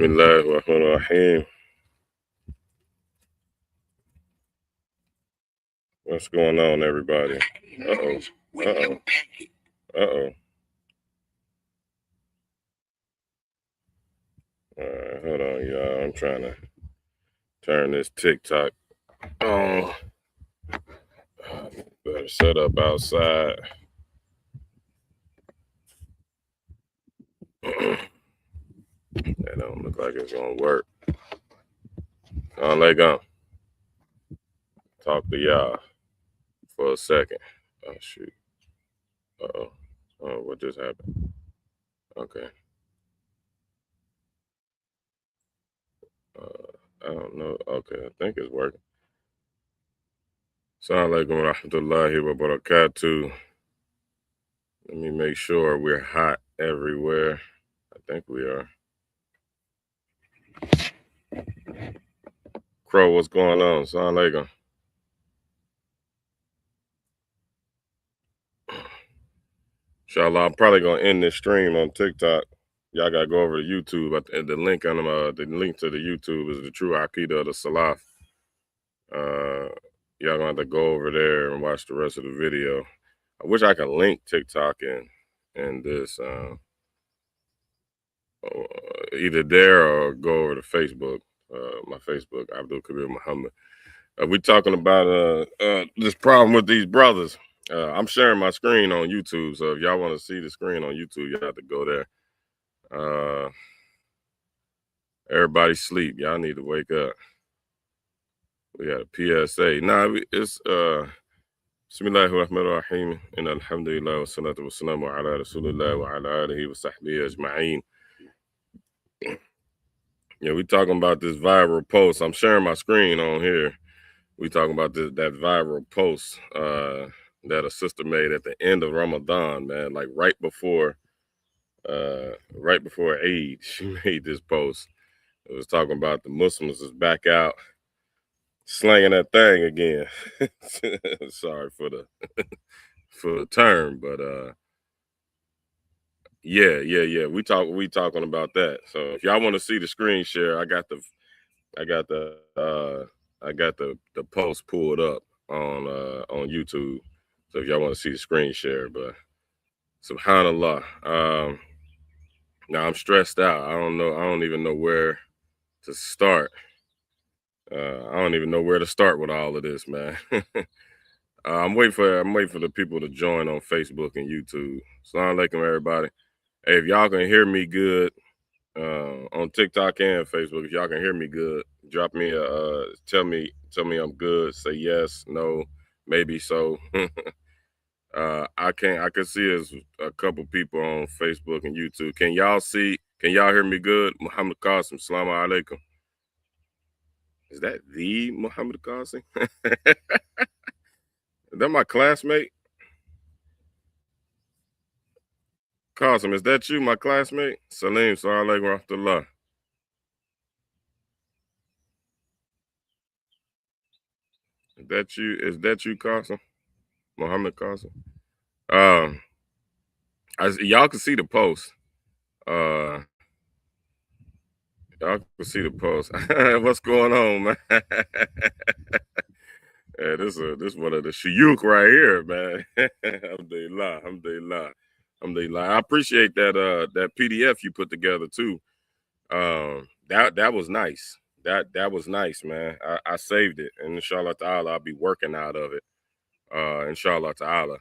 Bismillahirrahmanirrahim. What's going on, everybody? Uh-oh. Uh-oh. Uh-oh. All right, hold on, y'all. I'm trying to turn this TikTok on. Better set up outside. That don't look like it's gonna work. Alaikum. Talk to y'all for a second. Oh shoot. Uh-oh. Oh, what just happened? Okay. I don't know. Okay, I think it's working. Assalamu alaikum wa rahmatullahi wa barakatuh. Let me make sure we're hot everywhere. I think we are. Crow, what's going on? Assalamu alaikum. Inshallah, I'm probably gonna end this stream on TikTok. Y'all gotta go over to YouTube. The link on the link to the YouTube is the True Aqidah of the Salaf. Y'all gonna have to go over there and watch the rest of the video. I wish I could link TikTok and this either there or go over to Facebook. My Facebook, Abdul Kabir Muhammad. We're talking about this problem with these brothers. I'm sharing my screen on YouTube, so if y'all want to see the screen on YouTube, you have to go there. Everybody sleep. Y'all need to wake up. We got a PSA. Nah, it's Bismillahirrahmanirrahim. And alhamdulillah wa salatu wa salamu ala rasulillah wa ala alihi wa sahbihi ajma'in. Yeah, we talking about this viral post. I'm sharing my screen on here. We talking about that viral post that a sister made at the end of Ramadan, man, like right before Eid. She made this post. It was talking about the Muslims is back out slanging that thing again. Sorry for the for the term, but yeah. We talking about that. So if y'all want to see the screen share, I got the post pulled up on YouTube. So if y'all want to see the screen share, but subhanallah. Now I'm stressed out. I don't even know where to start. I don't even know where to start with all of this, man. I'm waiting for the people to join on Facebook and YouTube. Assalamu alaikum, everybody. Hey, if y'all can hear me good on TikTok and Facebook, if y'all can hear me good, drop me tell me I'm good. Say yes, no, maybe so. I can see there's a couple people on Facebook and YouTube. Can y'all hear me good? Muhammad Qasim, Assalamu alaikum. Is that the Muhammad Qasim? Is that my classmate? Qasim, is that you, my classmate? Salim, Assalamu alaikum rahmatullah. Is that you, Qasim? Muhammad Qasim? Y'all can see the post. Y'all can see the post. What's going on, man? Yeah, this one of the shuyuk right here, man. Alhamdulillah. I appreciate that PDF you put together too. That was nice. That was nice, man. I saved it, and inshallah ta'ala, I'll be working out of it. Inshallah ta'ala.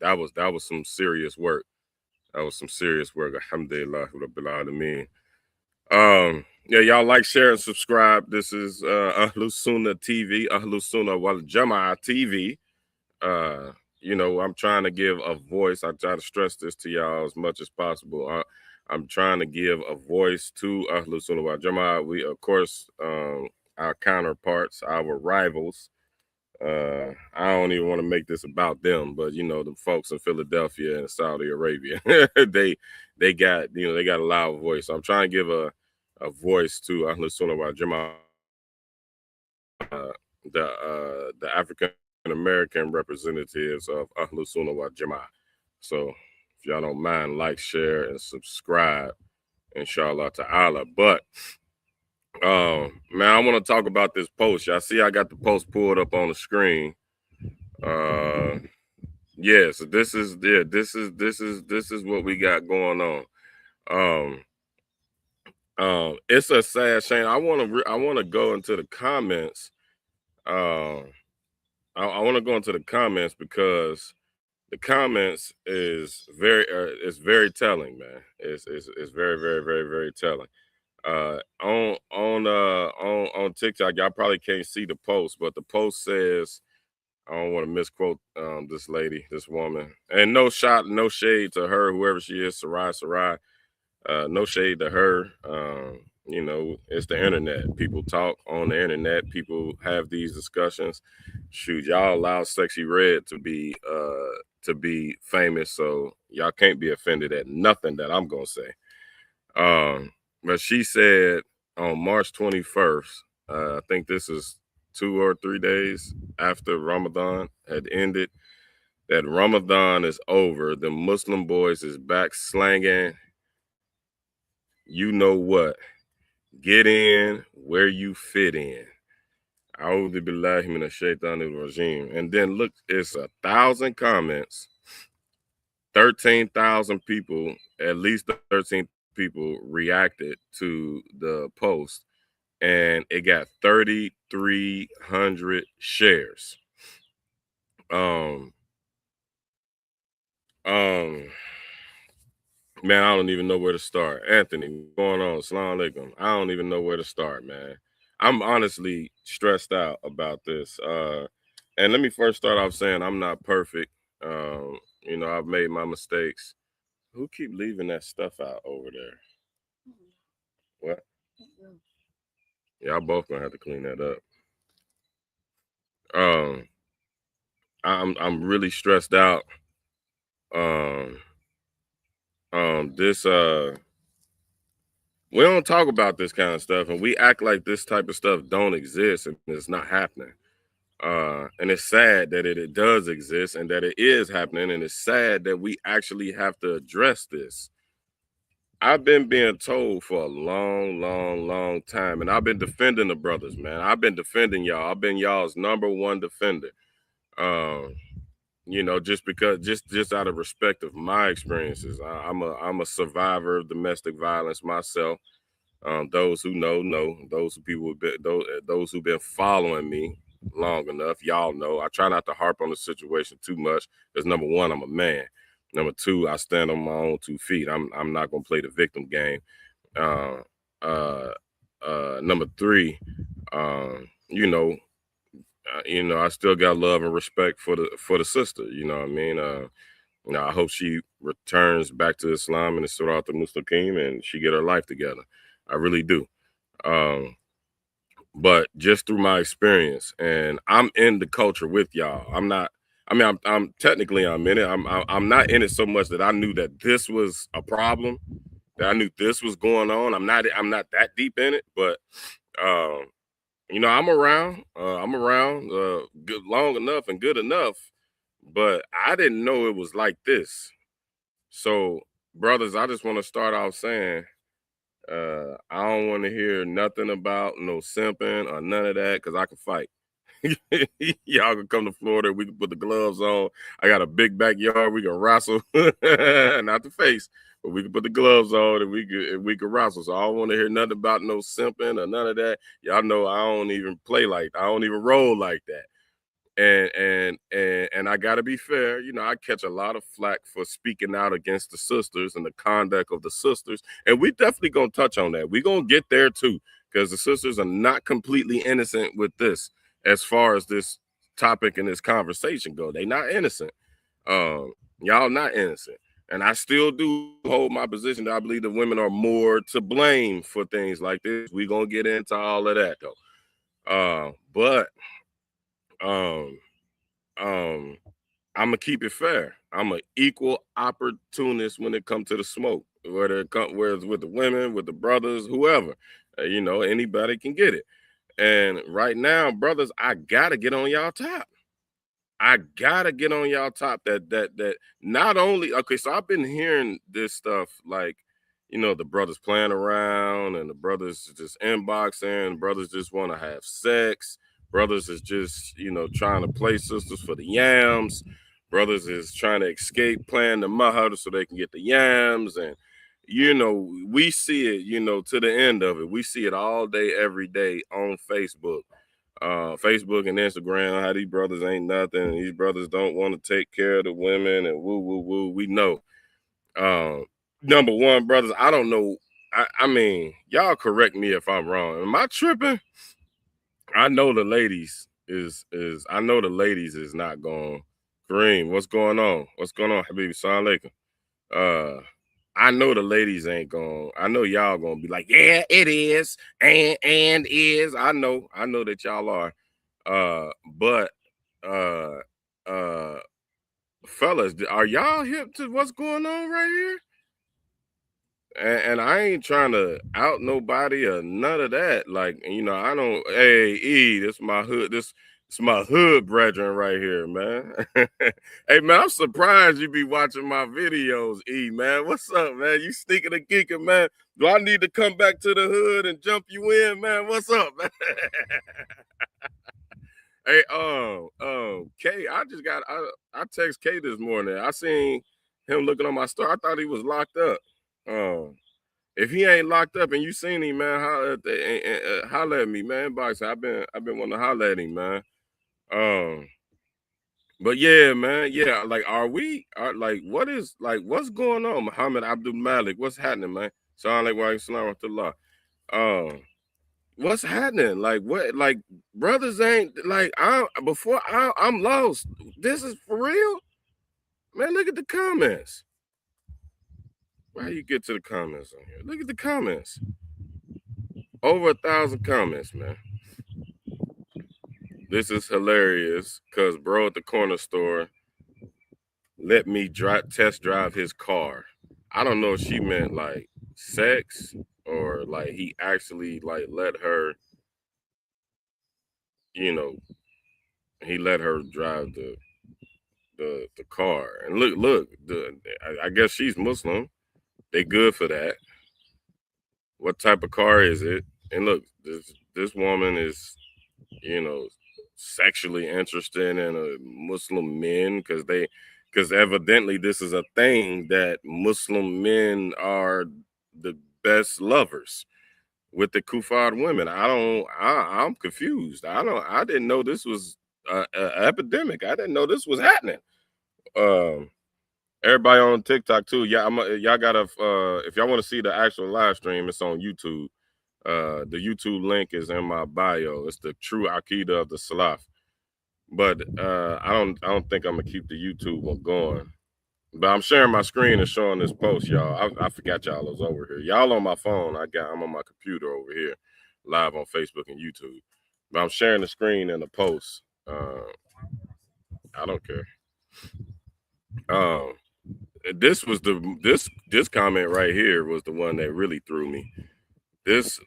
That was some serious work. That was some serious work. Alhamdulillah Rabbil Alameen. Yeah, y'all like, share, and subscribe. This is Ahlus Sunnah TV, Ahlus Sunnah wal Jama'ah TV. You know, I'm trying to give a voice. I try to stress this to y'all as much as possible. I'm trying to give a voice to Ahlus Sunnah wal Jama'ah. We, of course, our counterparts, our rivals. I don't even want to make this about them, but you know, the folks in Philadelphia and Saudi Arabia, they got a loud voice. So I'm trying to give a voice to Ahlus Sunnah wal Jama'ah, the African American representatives of Ahlus Sunnah wal Jama'ah. So if y'all don't mind, like, share, and subscribe. inshallah ta'ala. But man, I want to talk about this post. Y'all see I got the post pulled up on the screen. Yeah, so this is what we got going on. It's a sad shame. I want to go into the comments. I want to go into the comments because the comments is very telling, man. It's very very telling. On TikTok, y'all probably can't see the post, but the post says, I don't want to misquote this lady, this woman, and no shade to her, whoever she is, Sarai. No shade to her. It's the internet. People talk on the internet. People have these discussions. Shoot, y'all allow Sexy Red to be famous, so y'all can't be offended at nothing that I'm gonna say. But she said on March 21st, I think this is 2 or 3 days after Ramadan had ended, that Ramadan is over. The Muslim boys is back slanging, you know what? Get in where you fit in. A'udhu billahi minash shaitanir rajim. And then look, it's 1,000 comments, 13,000 people, at least 13 people reacted to the post, and it got 3,300 shares. Man, I don't even know where to start. Anthony, what's going on? Assalamu alaikum. I don't even know where to start, man. I'm honestly stressed out about this. And let me first start off saying I'm not perfect. I've made my mistakes. Who keep leaving that stuff out over there? What? Y'all both gonna have to clean that up. I'm really stressed out. This we don't talk about this kind of stuff, and we act like this type of stuff don't exist and it's not happening. And it's sad that it does exist and that it is happening, and it's sad that we actually have to address this. I've been being told for a long time, and I've been defending the brothers, man. I've been defending y'all. I've been y'all's number one defender. Um, just because, just out of respect of my experiences, I'm a survivor of domestic violence myself. Those who know. Those those who've been following me long enough, y'all know. I try not to harp on the situation too much because number one, I'm a man. Number two, I stand on my own 2 feet. I'm not gonna play the victim game. Uh, Number three, I still got love and respect for the sister. You know what I mean? I hope she returns back to Islam and the Surat al-Mustaqim and she get her life together. I really do. But just through my experience, and I'm in the culture with y'all. I'm not. I mean, I'm technically I'm in it. I'm not in it so much that I knew that this was a problem. That I knew this was going on. I'm not that deep in it, but I'm around. I'm around good long enough and good enough, but I didn't know it was like this. So, brothers, I just want to start off saying I don't want to hear nothing about no simping or none of that because I can fight. Y'all can come to Florida. We can put the gloves on. I got a big backyard. We can wrestle, not the face, but we can put the gloves on and we can wrestle. So I don't want to hear nothing about no simping or none of that. Y'all know I don't even play like I don't even roll like that. And I gotta be fair, I catch a lot of flack for speaking out against the sisters and the conduct of the sisters. And we definitely gonna touch on that. We're gonna get there too, because the sisters are not completely innocent with this as far as this topic and this conversation go. They not innocent. Y'all not innocent. And I still do hold my position that I believe the women are more to blame for things like this. We're gonna get into all of that though. But um I'm gonna keep it fair. I'm an equal opportunist when it comes to the smoke, whether it's with the women, with the brothers, whoever. Anybody can get it. And right now, brothers, I gotta get on y'all top. I gotta get on y'all top. That not only okay. So I've been hearing this stuff like, the brothers playing around and the brothers just inboxing, brothers just want to have sex, brothers is just, trying to play sisters for the yams, brothers is trying to escape playing the mahar so they can get the yams. And, we see it, to the end of it. We see it all day, every day on Facebook. Facebook and Instagram, how these brothers ain't nothing. These brothers don't want to take care of the women and woo, woo, woo. We know. Um, Number one, brothers, I don't know. I mean, y'all correct me if I'm wrong. Am I tripping? I know the ladies is I know the ladies is not going. Kareem, what's going on? What's going on, Habibi? Salam alaikum. Uh I know the ladies ain't going. I know y'all gonna be like, yeah, it is, and is. I know that y'all are. But uh uh fellas, are y'all hip to what's going on right here? And I ain't trying to out nobody or none of that. Like, I don't. Hey, this my hood. This my hood brethren right here, man. Hey, man, I'm surprised you be watching my videos, man. What's up, man? You sneaking and geeking, man. Do I need to come back to the hood and jump you in, man? What's up, man? Hey, K, I text K this morning. I seen him looking on my store. I thought he was locked up. Um, if he ain't locked up and you seen him, man, holler at me, man. Box. I've been wanting to holler at him, man. Um, but yeah, man, yeah. Like, what's going on, Muhammad Abdul Malik? What's happening, man? Sound like wa salam wa what's happening? Like, what? Like, brothers ain't like I'm lost. This is for real, man. Look at the comments. Why you get to the comments on here? Look at the comments. Over 1,000 comments, man. This is hilarious because bro at the corner store let me test drive his car. I don't know if she meant like sex or like he actually like let her, you know, he let her drive the car. And look, I guess she's Muslim. They good for that. What type of car is it? And look, this woman is, you know, sexually interested in a Muslim men because evidently this is a thing that Muslim men are the best lovers with the Kufar women. I'm confused. I didn't know this was a epidemic. I didn't know this was happening. Um, Everybody on TikTok too. Yeah, y'all gotta if y'all want to see the actual live stream, it's on YouTube. The YouTube link is in my bio. It's the true Akida of the Salaf. But I don't think I'm gonna keep the YouTube one going. But I'm sharing my screen and showing this post, y'all. I forgot y'all was over here. Y'all on my phone. I'm on my computer over here, live on Facebook and YouTube. But I'm sharing the screen and the post. I don't care. Um, this comment right here was the one that really threw me. This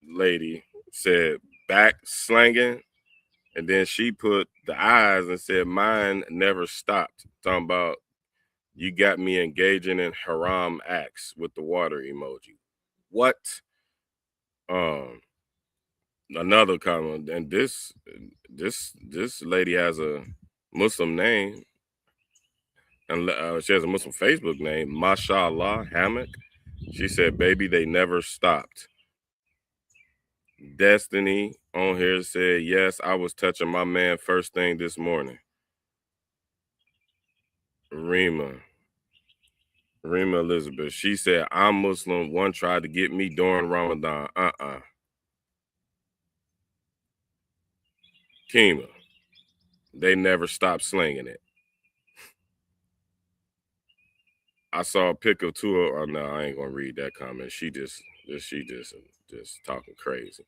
lady said back slanging, and then she put the eyes and said mine never stopped. Talking about you got me engaging in haram acts with the water emoji. What? Um, Another comment, and this lady has a Muslim name, and she has a Muslim Facebook name, Mashallah Hammock. She said, "Baby, they never stopped." Destiny on here said, "Yes, I was touching my man first thing this morning." Rima, Rima Elizabeth, she said, "I'm Muslim. One tried to get me during Ramadan. Kima, they never stopped slinging it." I saw a pic of two. Oh no, I ain't gonna read that comment. She just talking crazy.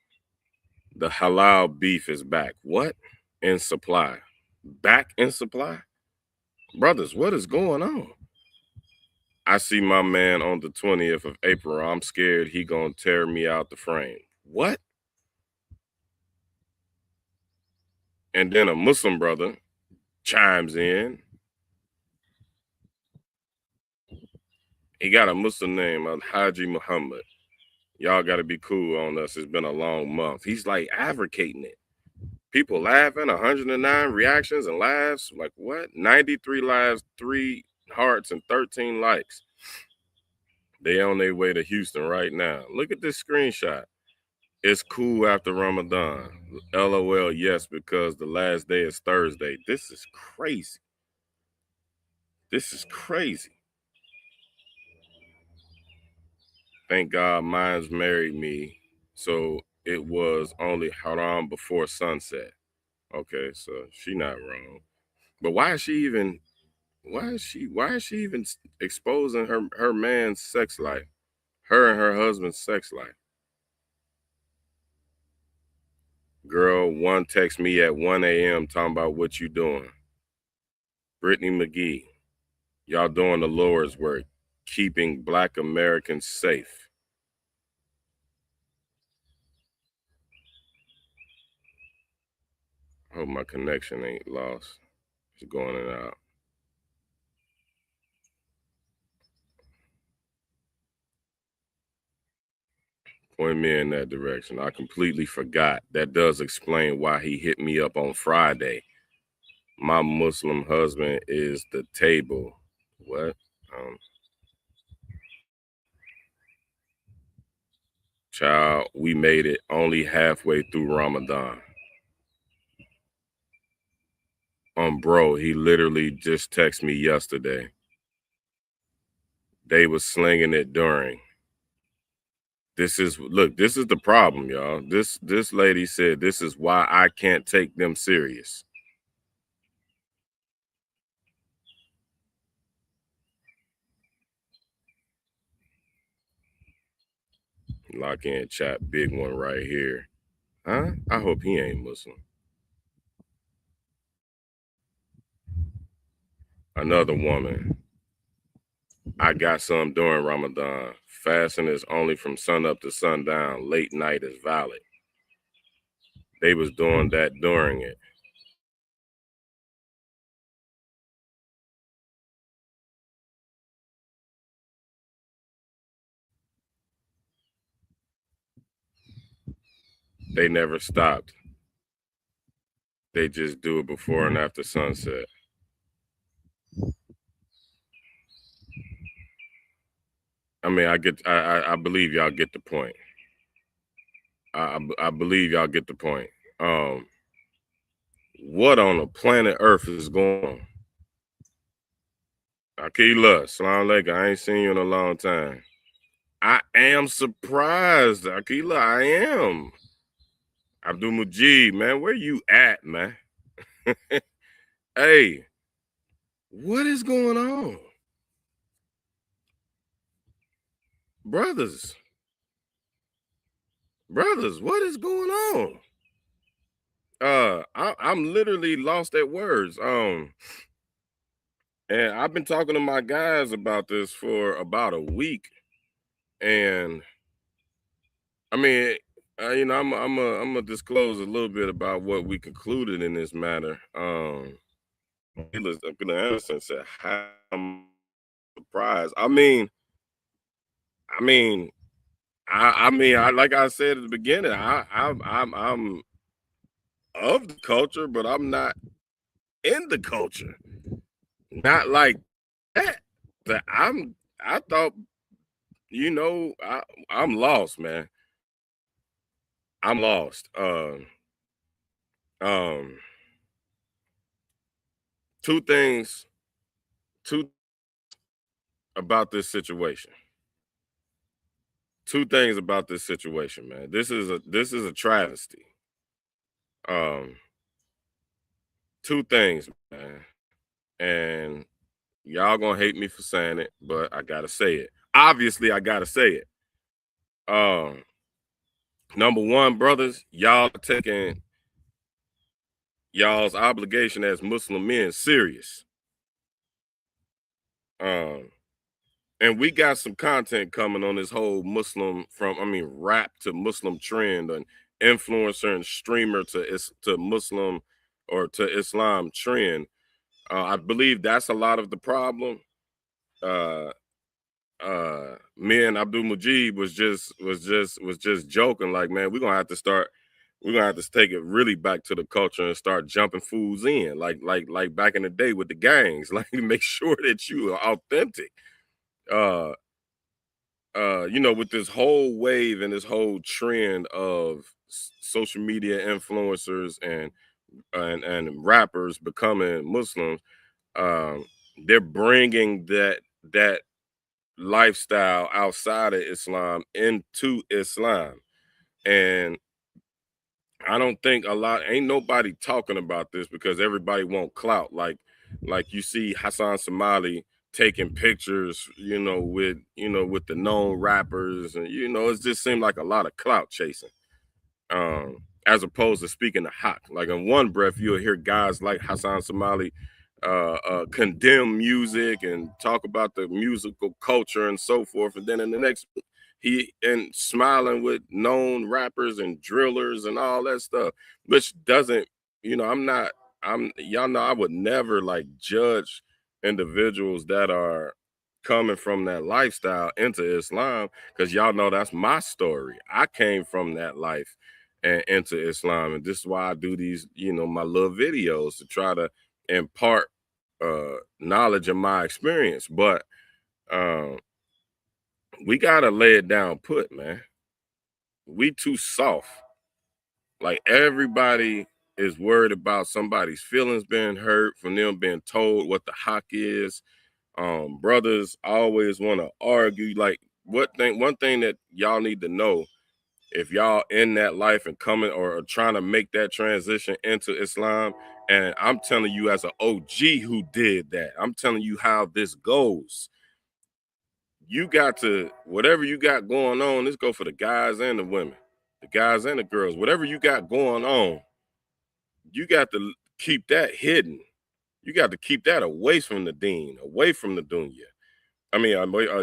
The halal beef is back. What? In supply. Back in supply? Brothers, what is going on? I see my man on the 20th of April. I'm scared he gonna tear me out the frame. What? And then a Muslim brother chimes in. He got a Muslim name, Haji Muhammad. Y'all got to be cool on us. It's been a long month. He's like advocating it. People laughing, 109 reactions and laughs. Like what? 93 laughs, 3 hearts, and 13 likes. They on their way to Houston right now. Look at this screenshot. It's cool after Ramadan. LOL, yes, because the last day is Thursday. This is crazy. This is crazy. Thank God mine's married me. So it was only haram before sunset. Okay, so she not wrong. But why is she even exposing her man's sex life? Her and her husband's sex life. Girl, one text me at 1 a.m. talking about what you doing. Brittany McGee, y'all doing the Lord's work, keeping Black Americans safe. Hope my connection ain't lost. It's going in and out. Point me in that direction. I completely forgot. That does explain why he hit me up on Friday. My Muslim husband is the table. What? Um, Child, we made it only halfway through Ramadan. Bro, he literally just texted me yesterday. They was slinging it during. This is the problem, y'all. This lady said this is why I can't take them serious. Lock in chat, big one right here. Huh? I hope he ain't Muslim. Another woman. I got some during Ramadan. Fasting is only from sun up to sundown. Late night is valid. They was doing that during it. They never stopped. They just do it before and after sunset. I mean, I believe y'all get the point. I believe y'all get the point. What on the planet Earth is going on? Akila, salam alaikum. I ain't seen you in a long time. I am surprised, Akila. I am. Abdul Majid, man, where you at, man? Hey, what is going on? Brothers, what is going on? I'm literally lost at words. And I've been talking to my guys about this for about a week, and I mean, I'm gonna disclose a little bit about what we concluded in this matter. Abdullah Anderson said, "How I'm surprised." I mean, I like I said at the beginning, I'm of the culture, but I'm not in the culture. Not like that. That I thought, I'm lost, man. I'm lost. Um, two things, two about this situation. Two things about this situation, man. This is a travesty. Um, two things, man. And y'all gonna hate me for saying it, but I gotta say it. Obviously, I gotta say it. Um, Number one, brothers, y'all taking y'all's obligation as Muslim men serious. Um, and we got some content coming on this whole rap to Muslim trend and influencer and streamer to Muslim or to Islam trend. I believe that's a lot of the problem. Uh, me and Abdul Mujib was just joking, like, man, we're gonna have to take it really back to the culture and start jumping fools in, like back in the day with the gangs, like to make sure that you are authentic. Uh with this whole wave and this whole trend of social media influencers and rappers becoming Muslims, um, they're bringing that lifestyle outside of Islam into Islam. And I don't think ain't nobody talking about this because everybody want clout. Like you see Hassan Somali taking pictures, with the known rappers, and it just seemed like a lot of clout chasing. As opposed to speaking the hawk. Like in one breath, you'll hear guys like Hassan Somali condemn music and talk about the musical culture and so forth, and then in the next, he and smiling with known rappers and drillers and all that stuff, which doesn't, I'm not, y'all know I would never like judge individuals that are coming from that lifestyle into Islam because y'all know that's my story. I came from that life and into Islam. And this is why I do these, my little videos to try to impart knowledge of my experience. But um, we gotta lay it down put, man. We too soft. Like everybody is worried about somebody's feelings being hurt from them being told what the hawk is. Brothers always want to argue. Like one thing that y'all need to know, if y'all in that life and coming or trying to make that transition into Islam, and I'm telling you as an OG who did that, I'm telling you how this goes. You got to, whatever you got going on, this go for the guys and the women, the guys and the girls, whatever you got going on, you got to keep that hidden. You got to keep that away from the deen, away from the dunya. I mean,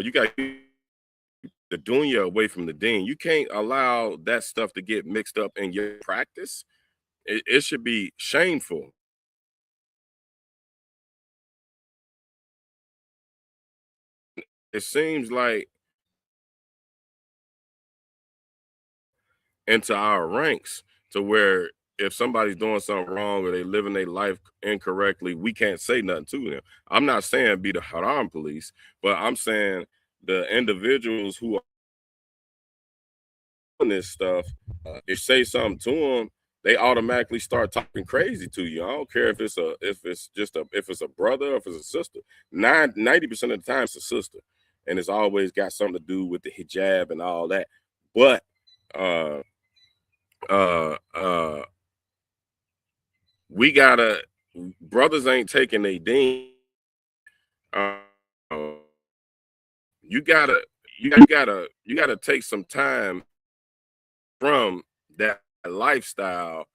you got the dunya away from the deen. You can't allow that stuff to get mixed up in your practice. It should be shameful. It seems like into our ranks to where if somebody's doing something wrong or they living their life incorrectly, we can't say nothing to them. I'm not saying be the haram police, but I'm saying the individuals who are doing this stuff, if say something to them, they automatically start talking crazy to you. I don't care if it's a brother or if it's a sister. 90% of the time it's a sister, and it's always got something to do with the hijab and all that. But uh, uh, uh, we gotta brothers ain't taking a ding. Uh, you gotta you gotta take some time from that lifestyle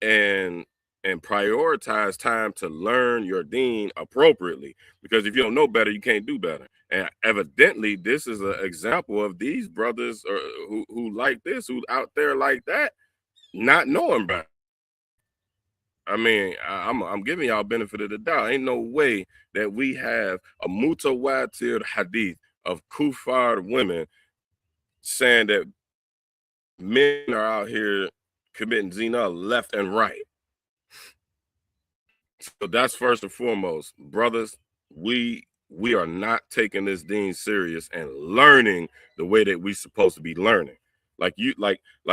and prioritize time to learn your deen appropriately, because if you don't know better you can't do better. And evidently this is an example of these brothers who like this, who out there like that, not knowing better. I mean, I'm giving y'all benefit of the doubt. Ain't no way that we have a mutawatir hadith of kufar women saying that men are out here committing zina left and right. So that's first and foremost, brothers. We are not taking this deen serious and learning the way that we supposed to be learning. Like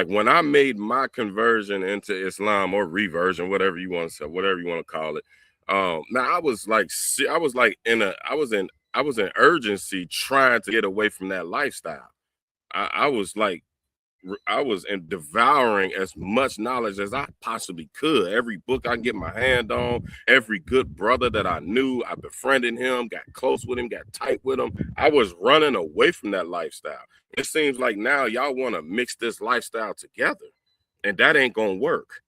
when I made my conversion into Islam or reversion, whatever you want to say, whatever you want to call it. Now I was in urgency trying to get away from that lifestyle. I was like I was devouring as much knowledge as I possibly could. Every book I can get my hand on, every good brother that I knew, I befriended him, got close with him, got tight with him. I was running away from that lifestyle. It seems like now y'all want to mix this lifestyle together, and that ain't gonna work.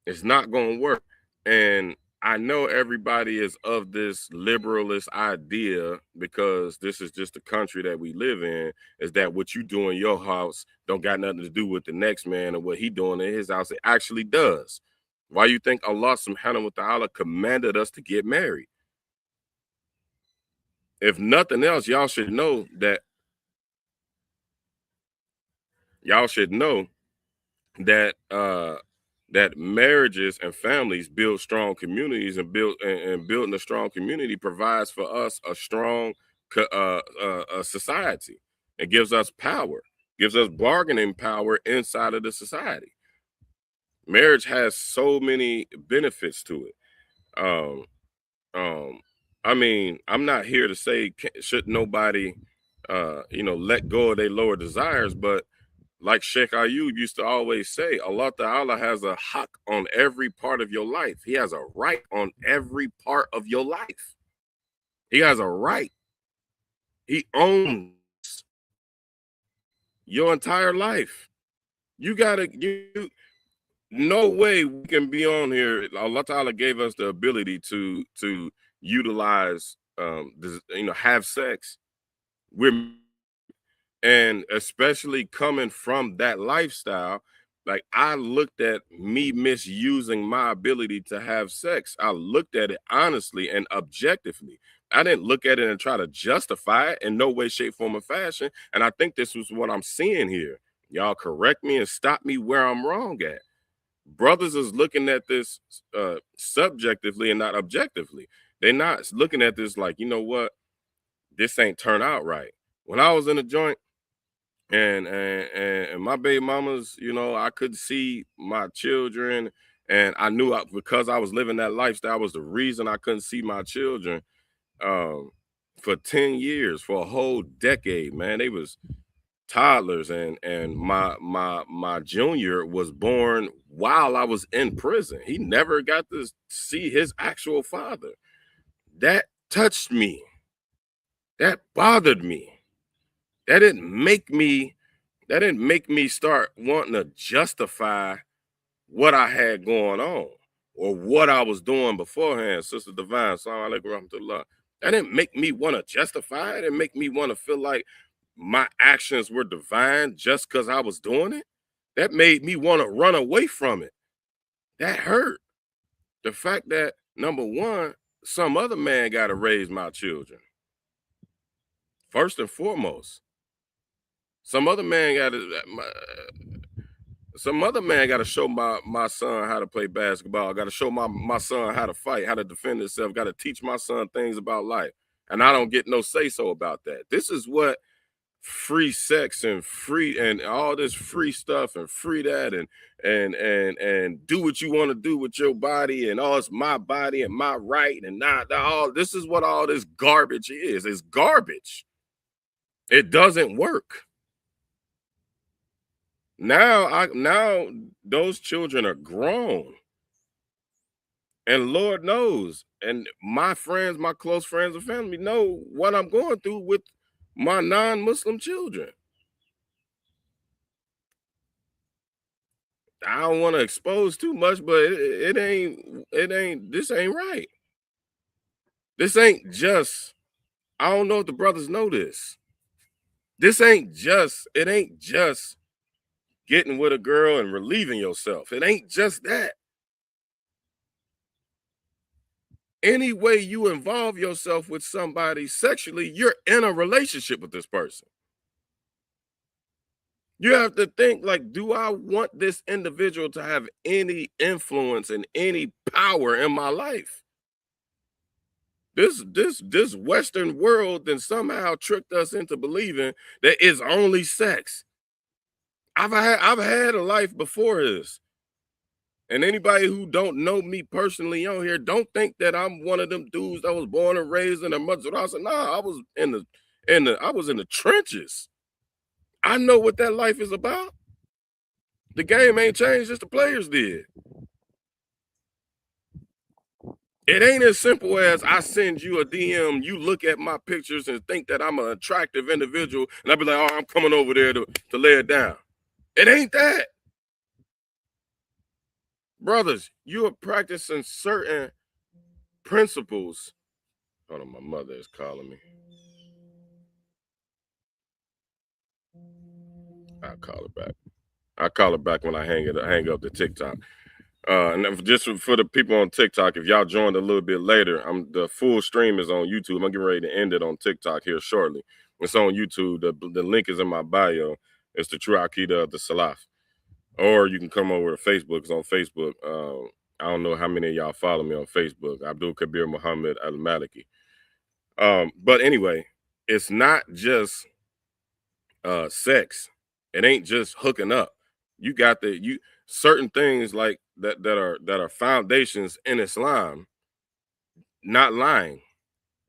It's not gonna work. And I know everybody is of this liberalist idea because this is just the country that we live in, is that what you do in your house don't got nothing to do with the next man and what he doing in his house. It actually does. Why you think Allah subhanahu wa ta'ala commanded us to get married? if nothing else, y'all should know that that marriages and families build strong communities, and building a strong community provides for us a strong society. It gives us power, gives us bargaining power inside of the society. Marriage has so many benefits to it. Um, um, I mean, I'm not here to say should nobody, let go of their lower desires, but like Sheikh Ayub used to always say, Allah Ta'ala has a haq on every part of your life. He has a right on every part of your life. He has a right. He owns your entire life. No way we can be on here. Allah Ta'ala gave us the ability to utilize have sex. We're And especially coming from that lifestyle, like I looked at me misusing my ability to have sex. I looked at it honestly and objectively. I didn't look at it and try to justify it in no way, shape, form, or fashion. And I think this was what I'm seeing here. Y'all correct me and stop me where I'm wrong at. Brothers is looking at this subjectively and not objectively. They're not looking at this like, you know what, this ain't turn out right. When I was in a joint, and my baby mamas, I could see my children, and I knew because I was living that lifestyle was the reason I couldn't see my children um, for 10 years, for a whole decade, man. They was toddlers, and my junior was born while I was in prison. He never got to see his actual father. That touched me. That bothered me. That didn't make me that didn't make me start wanting to justify what I had going on or what I was doing beforehand. Sister Divine, Assalamu alaikum rahmatullah. That didn't make me want to justify it. It didn't make me want to feel like my actions were divine just because I was doing it. That made me want to run away from it. That hurt. The fact that, number one, some other man got to raise my children. First and foremost. Some other man got to show my son how to play basketball. Got to show my son how to fight, how to defend himself. Got to teach my son things about life. And I don't get no say so about that. This is what free sex and free and all this free stuff and free that and do what you want to do with your body, and all it's my body and my right, and not all this is what all this garbage is. It's garbage. It doesn't work. Now those children are grown, and Lord knows, and my friends, my close friends and family know what I'm going through with my non-Muslim children. I don't want to expose too much, but this ain't right. This ain't just, I don't know if the brothers know this. It ain't just getting with a girl and relieving yourself. It ain't just that. Any way you involve yourself with somebody sexually, you're in a relationship with this person. You have to think like, do I want this individual to have any influence and any power in my life? This Western world then somehow tricked us into believing that it's only sex. I've had a life before this. And anybody who don't know me personally on here, don't think that I'm one of them dudes that was born and raised in a madrasa. Nah, I was in the trenches. I know what that life is about. The game ain't changed, just the players did. It ain't as simple as I send you a DM, you look at my pictures and think that I'm an attractive individual, and I'll be like, oh, I'm coming over there to lay it down. It ain't that. Brothers, you are practicing certain principles. Hold on, my mother is calling me. I'll call her back. I'll call her back when I hang up the TikTok. And just for the people on TikTok, if y'all joined a little bit later, the full stream is on YouTube. I'm getting ready to end it on TikTok here shortly. It's on YouTube. The link is in my bio. It's the True Akida of the Salaf. Or you can come over to Facebook. It's on Facebook. I don't know how many of y'all follow me on Facebook. Abdul Kabir Muhammad Al Maliki. But anyway, it's not just sex. It ain't just hooking up. You got you certain things like that are foundations in Islam, not lying.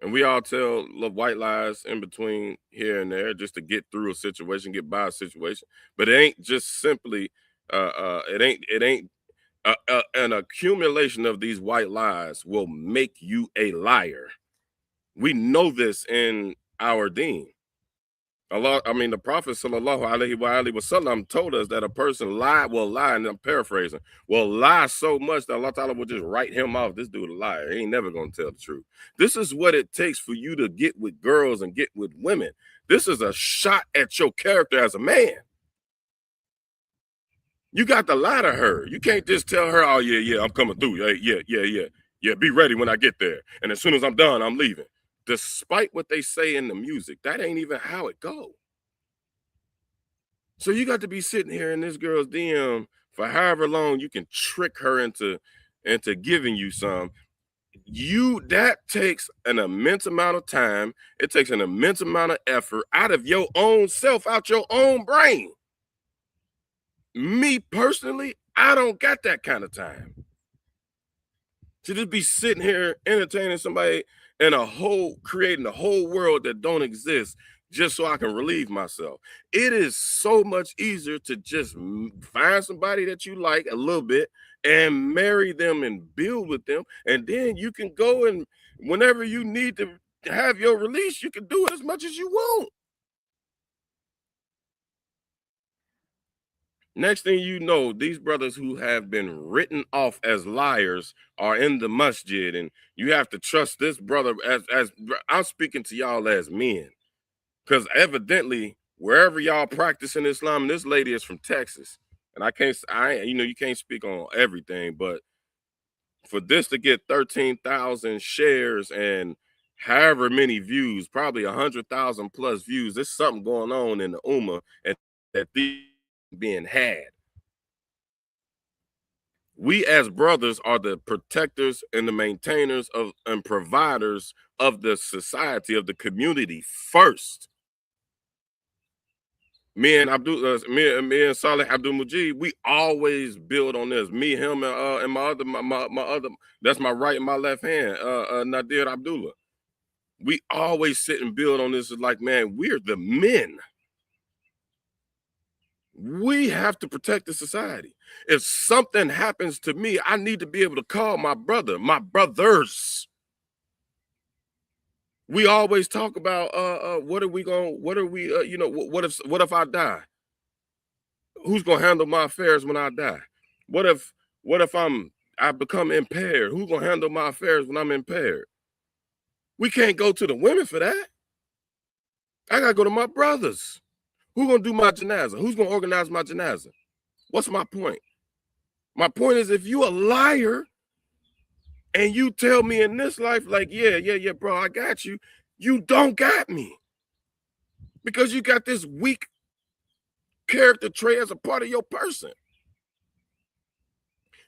And we all tell little white lies in between here and there just to get through a situation, get by a situation. But it ain't just simply it ain't an accumulation of these white lies will make you a liar. We know this in our deen. Allah, I mean, the Prophet sallallahu alaihi wasallam told us that a person will lie, and I'm paraphrasing, will lie so much that Allah Ta'ala will just write him off. This dude a liar. He ain't never gonna tell the truth. This is what it takes for you to get with girls and get with women. This is a shot at your character as a man. You got to lie to her. You can't just tell her, oh yeah, I'm coming through. Yeah, be ready when I get there. And as soon as I'm done, I'm leaving. Despite what they say in the music, that ain't even how it goes. So you got to be sitting here in this girl's DM for however long you can trick her into giving you some. That takes an immense amount of time. It takes an immense amount of effort out of your own self, out your own brain. Me personally, I don't got that kind of time to just be sitting here entertaining somebody and creating a whole world that don't exist just so I can relieve myself. It is so much easier to just find somebody that you like a little bit and marry them and build with them. And then you can go and whenever you need to have your release, you can do it as much as you want. Next thing you know, these brothers who have been written off as liars are in the masjid, and you have to trust this brother as I'm speaking to y'all as men, because evidently wherever y'all practicing Islam, and this lady is from Texas, and you can't speak on everything, but for this to get 13,000 shares and however many views, probably 100,000 plus views, there's something going on in the Ummah and that these being had. We as brothers are the protectors and the maintainers of and providers of the society, of the community first. Me and Saleh Abdul Majid, we always build on this. Me, him, and my other, that's my right and my left hand, Nadir Abdullah. We always sit and build on this. It's like, man, we're the men. We have to protect the society. If something happens to me, I need to be able to call my brother, my brothers. We always talk about what if I die? Who's gonna handle my affairs when I die? What if I become impaired? Who's gonna handle my affairs when I'm impaired? We can't go to the women for that. I gotta go to my brothers. Who's gonna do my janazah? Who's gonna organize my janazah? What's my point? My point is, if you a liar and you tell me in this life, like, yeah, bro, I got you, you don't got me. Because you got this weak character trait as a part of your person.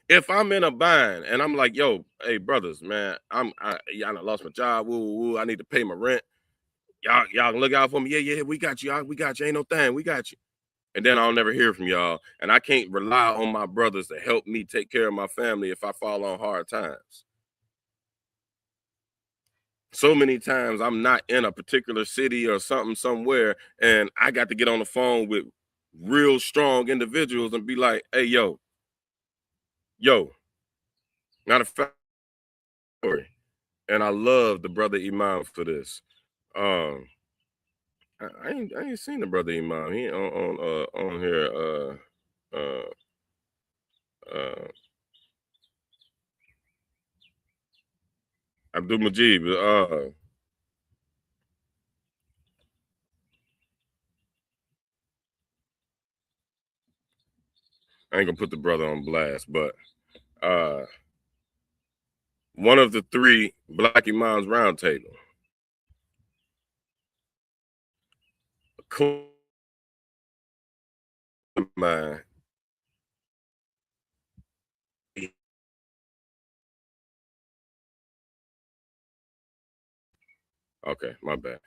If I'm in a bind and I'm like, yo, hey, brothers, man, y'all lost my job. Woo, I need to pay my rent. Y'all look out for me. Yeah, we got you. We got you. Ain't no thing. We got you. And then I'll never hear from y'all. And I can't rely on my brothers to help me take care of my family if I fall on hard times. So many times I'm not in a particular city or something somewhere, and I got to get on the phone with real strong individuals and be like, hey, yo, not a fact story. And I love the brother Imam for this. I ain't seen the brother Imam. He on here Abdul Majid. I ain't gonna put the brother on blast, but Uh, one of the three Black Imams Roundtable. A close friend of mine, okay, my bad.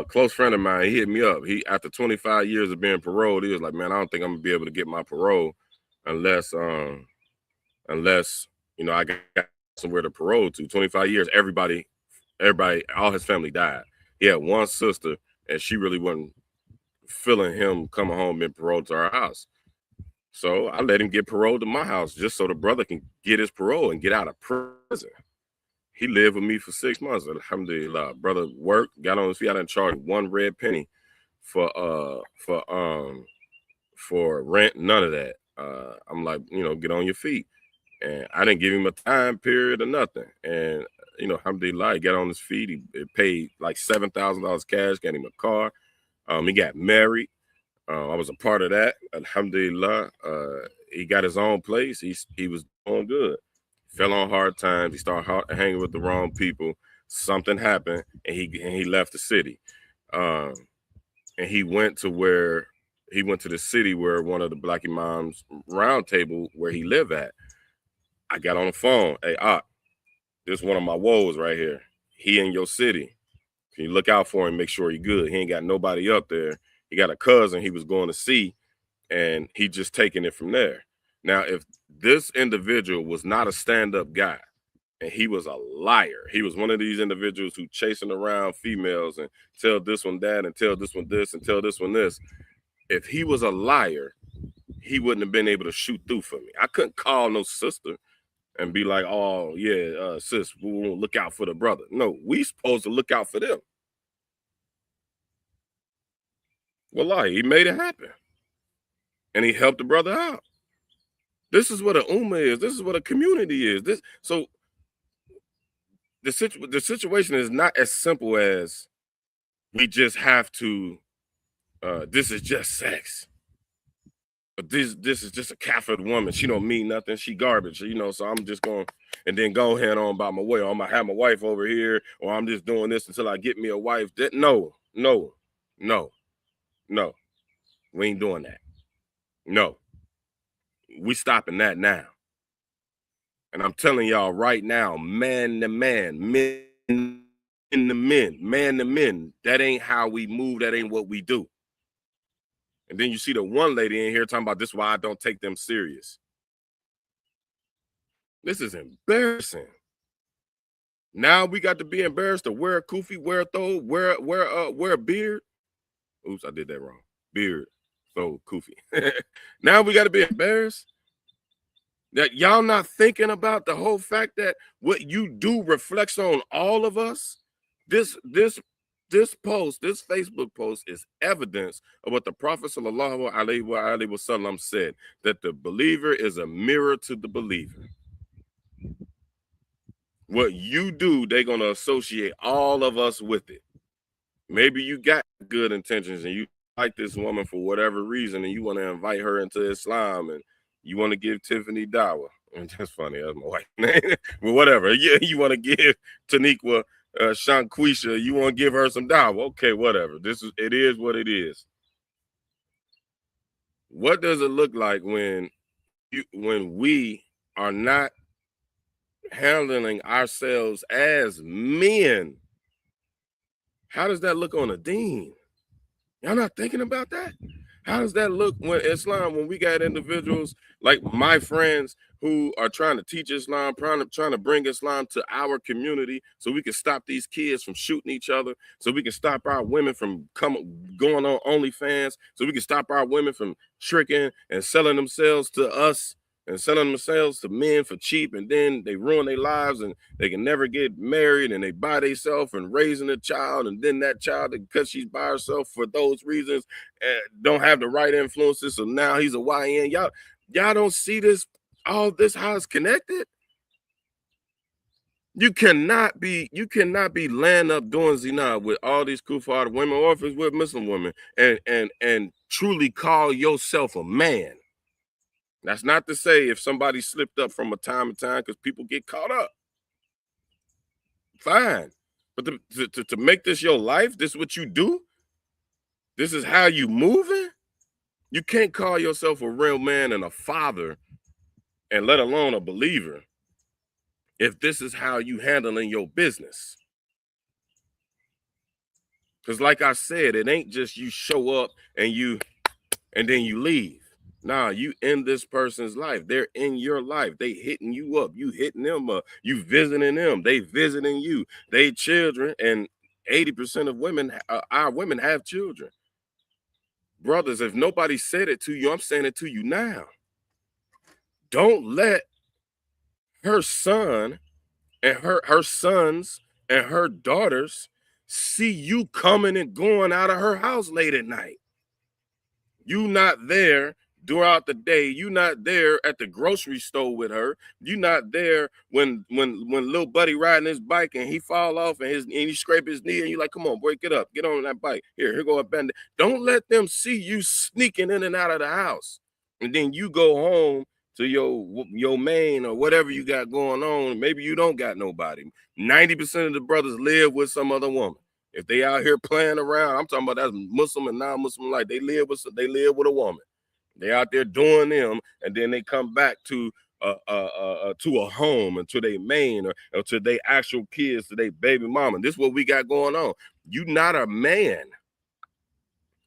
Close friend of mine, he hit me up. He after 25 years of being paroled, he was like, "Man, I don't think I'm gonna be able to get my parole unless unless I got somewhere to parole to." 25 years, everybody, all his family died. He had one sister, and she really wasn't feeling him coming home and paroled to our house. So I let him get paroled to my house just so the brother can get his parole and get out of prison. He lived with me for 6 months. Alhamdulillah. Brother worked, got on his feet. I didn't charge one red penny for for rent, none of that. I'm like, get on your feet. And I didn't give him a time period or nothing. And alhamdulillah, he got on his feet. He paid like $7,000 cash, got him a car. He got married. I was a part of that. Alhamdulillah. He got his own place. He was doing good. Fell on hard times. He started hanging with the wrong people. Something happened, and he left the city. And he went to the city where one of the Black Imams Roundtable where he lived at. I got on the phone. Hey, this is one of my woes right here. He in your city. Can you look out for him? Make sure he good. He ain't got nobody up there. He got a cousin he was going to see, and he just taking it from there. Now, if this individual was not a stand-up guy and he was a liar, he was one of these individuals who chasing around females and tell this one that and tell this one this and tell this one this. If he was a liar, he wouldn't have been able to shoot through for me. I couldn't call no sister and be like, "Oh yeah, sis, we won't look out for the brother." No, we supposed to look out for them. Wallahi, he made it happen. And he helped the brother out. This is what a ummah is. This is what a community is. So the situation is not as simple as we just have to. This is just sex. But this is just a Catholic woman. She don't mean nothing. She garbage. So I'm just going and then go ahead on about my way. Or I'm gonna have my wife over here, or I'm just doing this until I get me a wife. No. We ain't doing that. No. We stopping that now. And I'm telling y'all right now, man to man, men in the men, man to men, that ain't how we move. That ain't what we do. And then you see the one lady in here talking about this is why I don't take them serious. This is embarrassing. Now we got to be embarrassed to wear a kufi, wear a throw, wear a beard. Oops, I did that wrong. Beard, throw, kufi. Now we got to be embarrassed. That y'all not thinking about the whole fact that what you do reflects on all of us. This post, this Facebook post is evidence of what the Prophet sallallahu alaihi wasallam said, that the believer is a mirror to the believer. What you do, they're going to associate all of us with it. Maybe you got good intentions and you like this woman for whatever reason and you want to invite her into Islam and you want to give Tiffany dawah. And that's funny, that's my wife name. Well, whatever. Yeah, you want to give Taniqua Shanquisha, you want to give her some dawah. Okay, whatever. It is what it is. What does it look like when we are not handling ourselves as men? How does that look on a deen? Y'all not thinking about that? How does that look when we got individuals like my friends who are trying to teach Islam, trying to bring Islam to our community so we can stop these kids from shooting each other, so we can stop our women from going on OnlyFans, so we can stop our women from tricking and selling themselves to us and selling themselves to men for cheap, and then they ruin their lives and they can never get married and they buy themselves and raising a child, and then that child, because she's by herself for those reasons, don't have the right influences, so now he's a YN. Y'all don't see this, all this, how it's connected. You cannot be laying up doing zina with all these kuffar women, or if it's with Muslim women, and truly call yourself a man. That's not to say if somebody slipped up from a time to time, because people get caught up. Fine. But to make this your life, this is what you do, this is how you moving, you can't call yourself a real man and a father, and let alone a believer, if this is how you handling your business. Because like I said, it ain't just you show up and then you leave. Nah, you in this person's life. They're in your life. They hitting you up. You hitting them up. You visiting them. They visiting you. They children. And 80% of women, our women have children. Brothers, if nobody said it to you, I'm saying it to you now. Don't let her son and her sons and her daughters see you coming and going out of her house late at night. You not there throughout the day. You not there at the grocery store with her. You not there when little buddy riding his bike and he fall off and he scrape his knee and you like, come on, boy, get up, get on that bike. Here go a bandit. Don't let them see you sneaking in and out of the house. And then you go home to your man or whatever you got going on. Maybe you don't got nobody. 90% of the brothers live with some other woman. If they out here playing around, I'm talking about that's Muslim and non-Muslim, like they live with a woman. They out there doing them, and then they come back to a home and to their main or to their actual kids, to their baby mama. This is what we got going on. You not a man.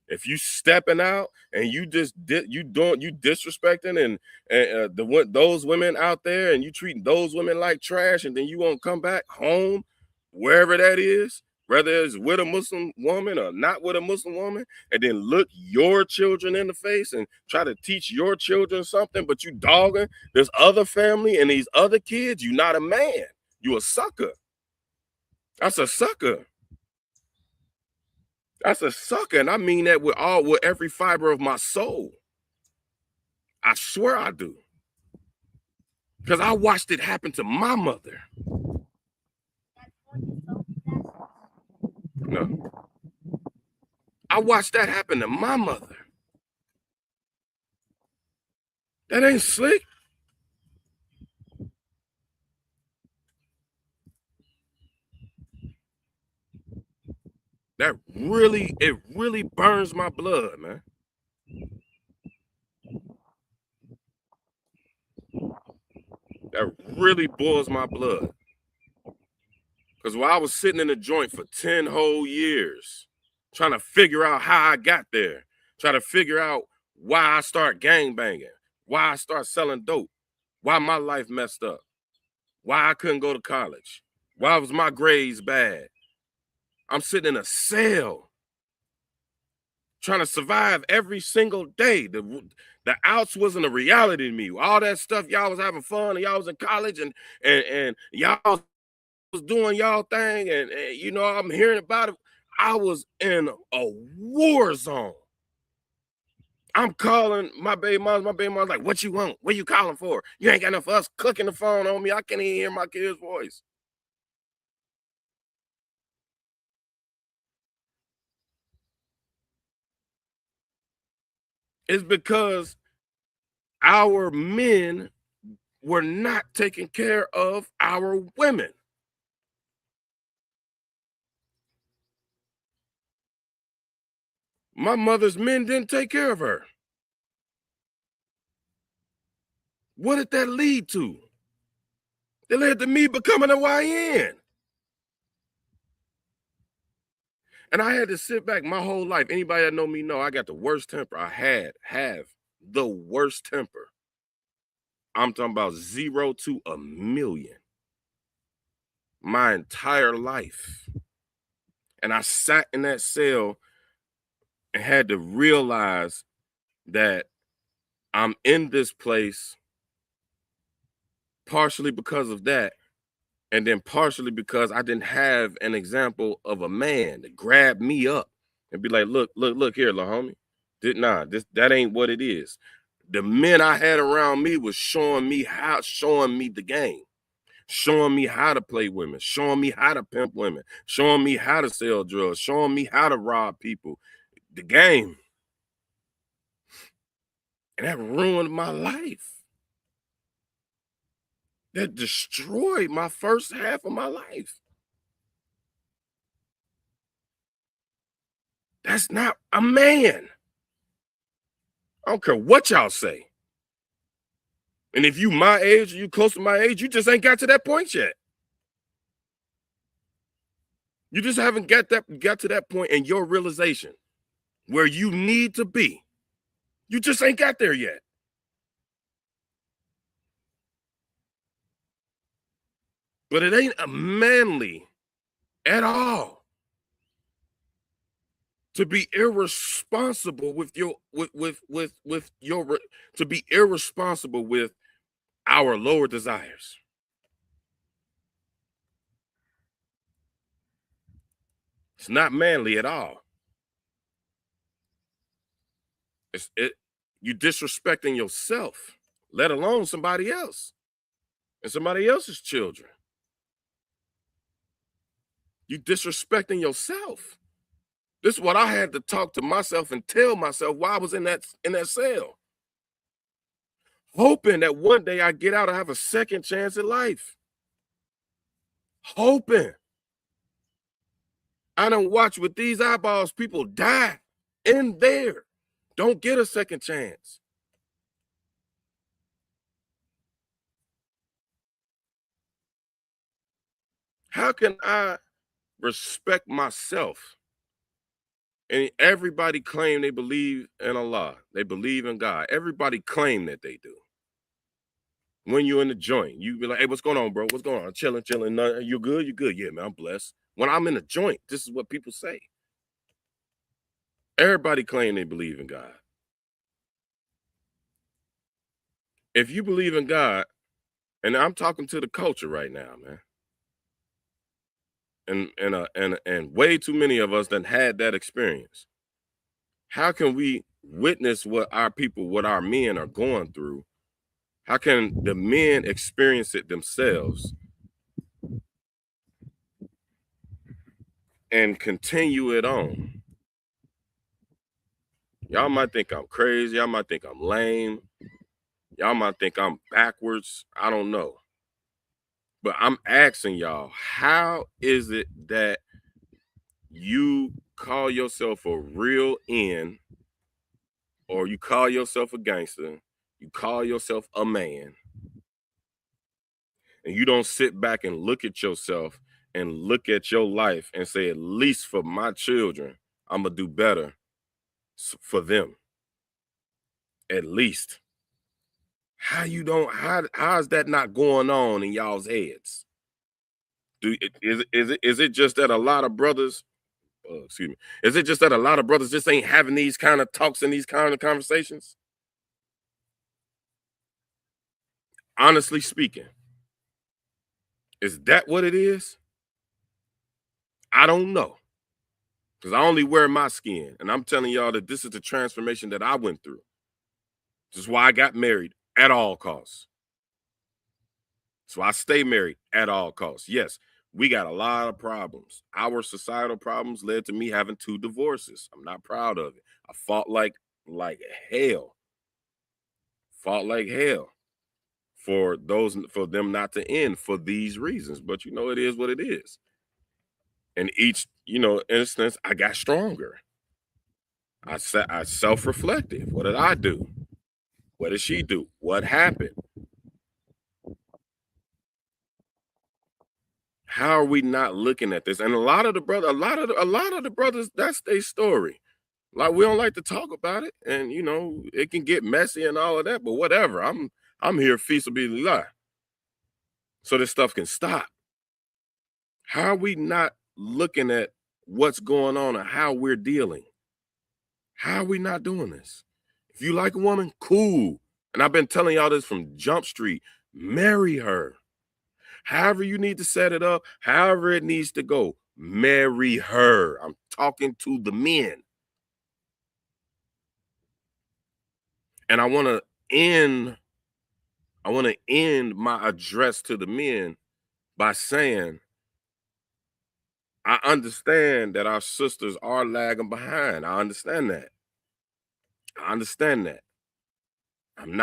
If you stepping out and you disrespecting and those women out there and you treating those women like trash, and then you won't come back home wherever that is, whether it's with a Muslim woman or not with a Muslim woman, and then look your children in the face and try to teach your children something, but you dogging this other family and these other kids, you not a man. You a sucker. That's a sucker. That's a sucker. And I mean that with every fiber of my soul. I swear I do. Because I watched it happen to my mother. No. I watched that happen to my mother. That ain't slick. It really burns my blood, man. That really boils my blood. Because while I was sitting in the joint for 10 whole years, trying to figure out how I got there, trying to figure out why I start gang banging, why I start selling dope, why my life messed up, why I couldn't go to college, why was my grades bad. I'm sitting in a cell trying to survive every single day. The outs wasn't a reality to me. All that stuff, y'all was having fun and y'all was in college and y'all was doing y'all thing and you know, I'm hearing about it. I was in a war zone. I'm calling my baby mom's like, what you want? What you calling for? You ain't got enough for us clicking the phone on me. I can't even hear my kid's voice. It's because our men were not taking care of our women. My mother's men didn't take care of her. What did that lead to? It led to me becoming a YN. And I had to sit back my whole life. Anybody that know me know I got the worst temper. Have the worst temper. I'm talking about 0 to a million. My entire life. And I sat in that cell and had to realize that I'm in this place partially because of that, and then partially because I didn't have an example of a man to grab me up and be like, look here, little homie. That ain't what it is. The men I had around me was showing me the game, showing me how to play women, showing me how to pimp women, showing me how to sell drugs, showing me how to rob people. The game. And that ruined my life. That destroyed my first half of my life. That's not a man. I don't care what y'all say. And if you my age, or you close to my age, you just ain't got to that point yet. You just haven't got to that point in your realization where you need to be. You just ain't got there yet. But it ain't manly at all to be irresponsible with your with your to be irresponsible with our lower desires. It's not manly at all. It you disrespecting yourself, let alone somebody else and somebody else's children. You disrespecting yourself. This is what I had to talk to myself and tell myself while I was in that cell, hoping that one day I get out and have a second chance at life. Hoping. I don't watch with these eyeballs people die in there. Don't get a second chance. How can I respect myself? And everybody claim they believe in Allah. They believe in God. Everybody claim that they do. When you're in the joint, you be like, hey, what's going on, bro? What's going on? Chilling, chilling. You good? You good? Yeah, man, I'm blessed. When I'm in the joint, this is what people say. Everybody claim they believe in God. If you believe in God, and I'm talking to the culture right now, man. And way too many of us done had that experience. How can we witness what our people, what our men are going through? How can the men experience it themselves and continue it on? Y'all might think I'm crazy. Y'all might think I'm lame. Y'all might think I'm backwards. I don't know. But I'm asking y'all, how is it that you call yourself a real N, or you call yourself a gangster, you call yourself a man, and you don't sit back and look at yourself and look at your life and say, at least for my children, I'm gonna do better for them. At least. How you don't how is that not going on in y'all's heads? Is it just that a lot of brothers, excuse me, is it just that a lot of brothers just ain't having these kind of talks and these kind of conversations? Honestly speaking, is that what it is? I don't know. Because I only wear my skin. And I'm telling y'all that this is the transformation that I went through. This is why I got married at all costs. So I stay married at all costs. Yes, we got a lot of problems. Our societal problems led to me having 2 divorces. I'm not proud of it. I fought like hell. Fought like hell for them not to end for these reasons. But you know, it is what it is. In each, instance, I got stronger. I self-reflected. What did I do? What did she do? What happened? How are we not looking at this? And a lot of the brothers, that's their story. Like, we don't like to talk about it, and it can get messy and all of that, but whatever. I'm here feasibly so this stuff can stop. How are we not looking at what's going on and how we're dealing? How are we not doing this? If you like a woman, cool. And I've been telling y'all this from Jump Street. Marry her. However you need to set it up, however it needs to go, marry her. I'm talking to the men. And I want to end my address to the men by saying, I understand that our sisters are lagging behind. I understand that. I understand that. I'm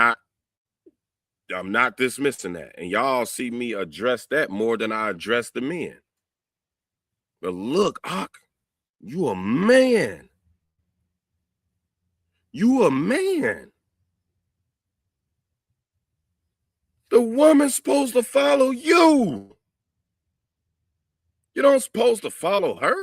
not dismissing that. And y'all see me address that more than I address the men. But look, Ak, you a man. You a man. The woman's supposed to follow you. You don't supposed to follow her.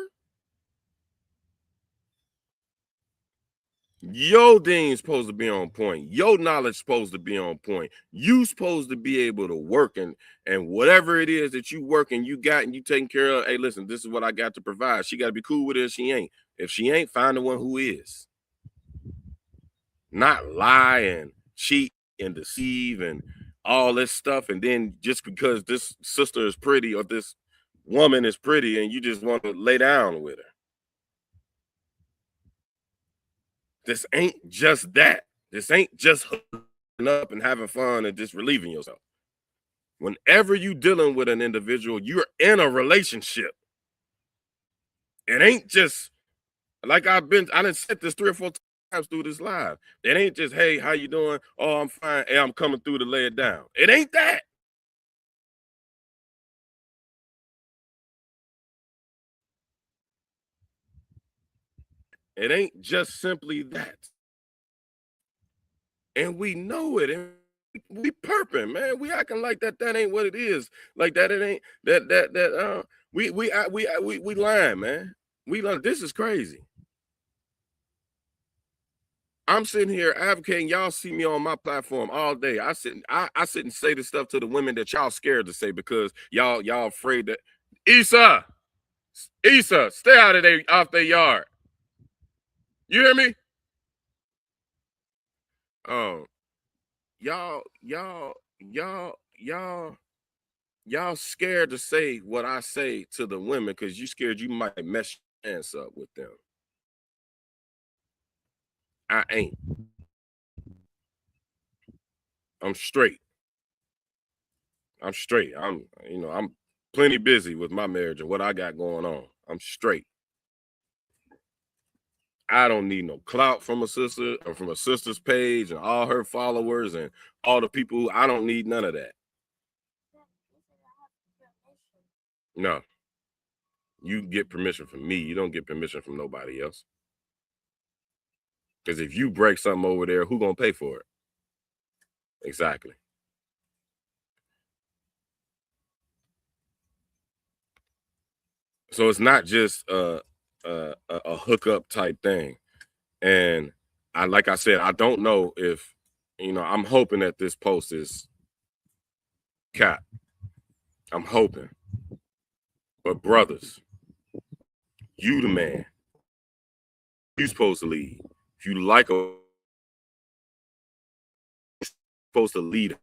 Your dean's supposed to be on point. Your knowledge supposed to be on point. You supposed to be able to work and whatever it is that you work and you got and you taking care of. Hey, listen, this is what I got to provide. She got to be cool with it. If she ain't. If she ain't, find the one who is. Not lie and cheat and deceive and all this stuff. And then just because this sister is pretty or this woman is pretty and you just want to lay down with her. This ain't just that. This ain't just hooking up and having fun and just relieving yourself. Whenever you dealing with an individual, you're in a relationship. It ain't just like I done said this 3 or 4 times through this live. It ain't just, hey, how you doing? Oh, I'm fine. Hey, I'm coming through to lay it down. It ain't that. It ain't just simply that. And we know it. And we perping, man. We acting like that ain't what it is. Like that it ain't we lying, man. We lying. This is crazy. I'm sitting here advocating. Y'all see me on my platform all day. I sit and say the stuff to the women that y'all scared to say because y'all afraid that Issa, stay out of off their yard. You hear me? Oh, y'all scared to say what I say to the women because you scared you might mess your hands up with them. I ain't. I'm straight. I'm straight. I'm plenty busy with my marriage and what I got going on. I'm straight. I don't need no clout from a sister or from a sister's page and all her followers and all the people. I don't need none of that. No. You get permission from me. You don't get permission from nobody else. Because if you break something over there, who gonna pay for it? Exactly. So it's not just a hookup type thing. And like I said, I don't know if I'm hoping that this post is cap. I'm hoping. But brothers, you the man. You supposed to lead. If you like a supposed to lead,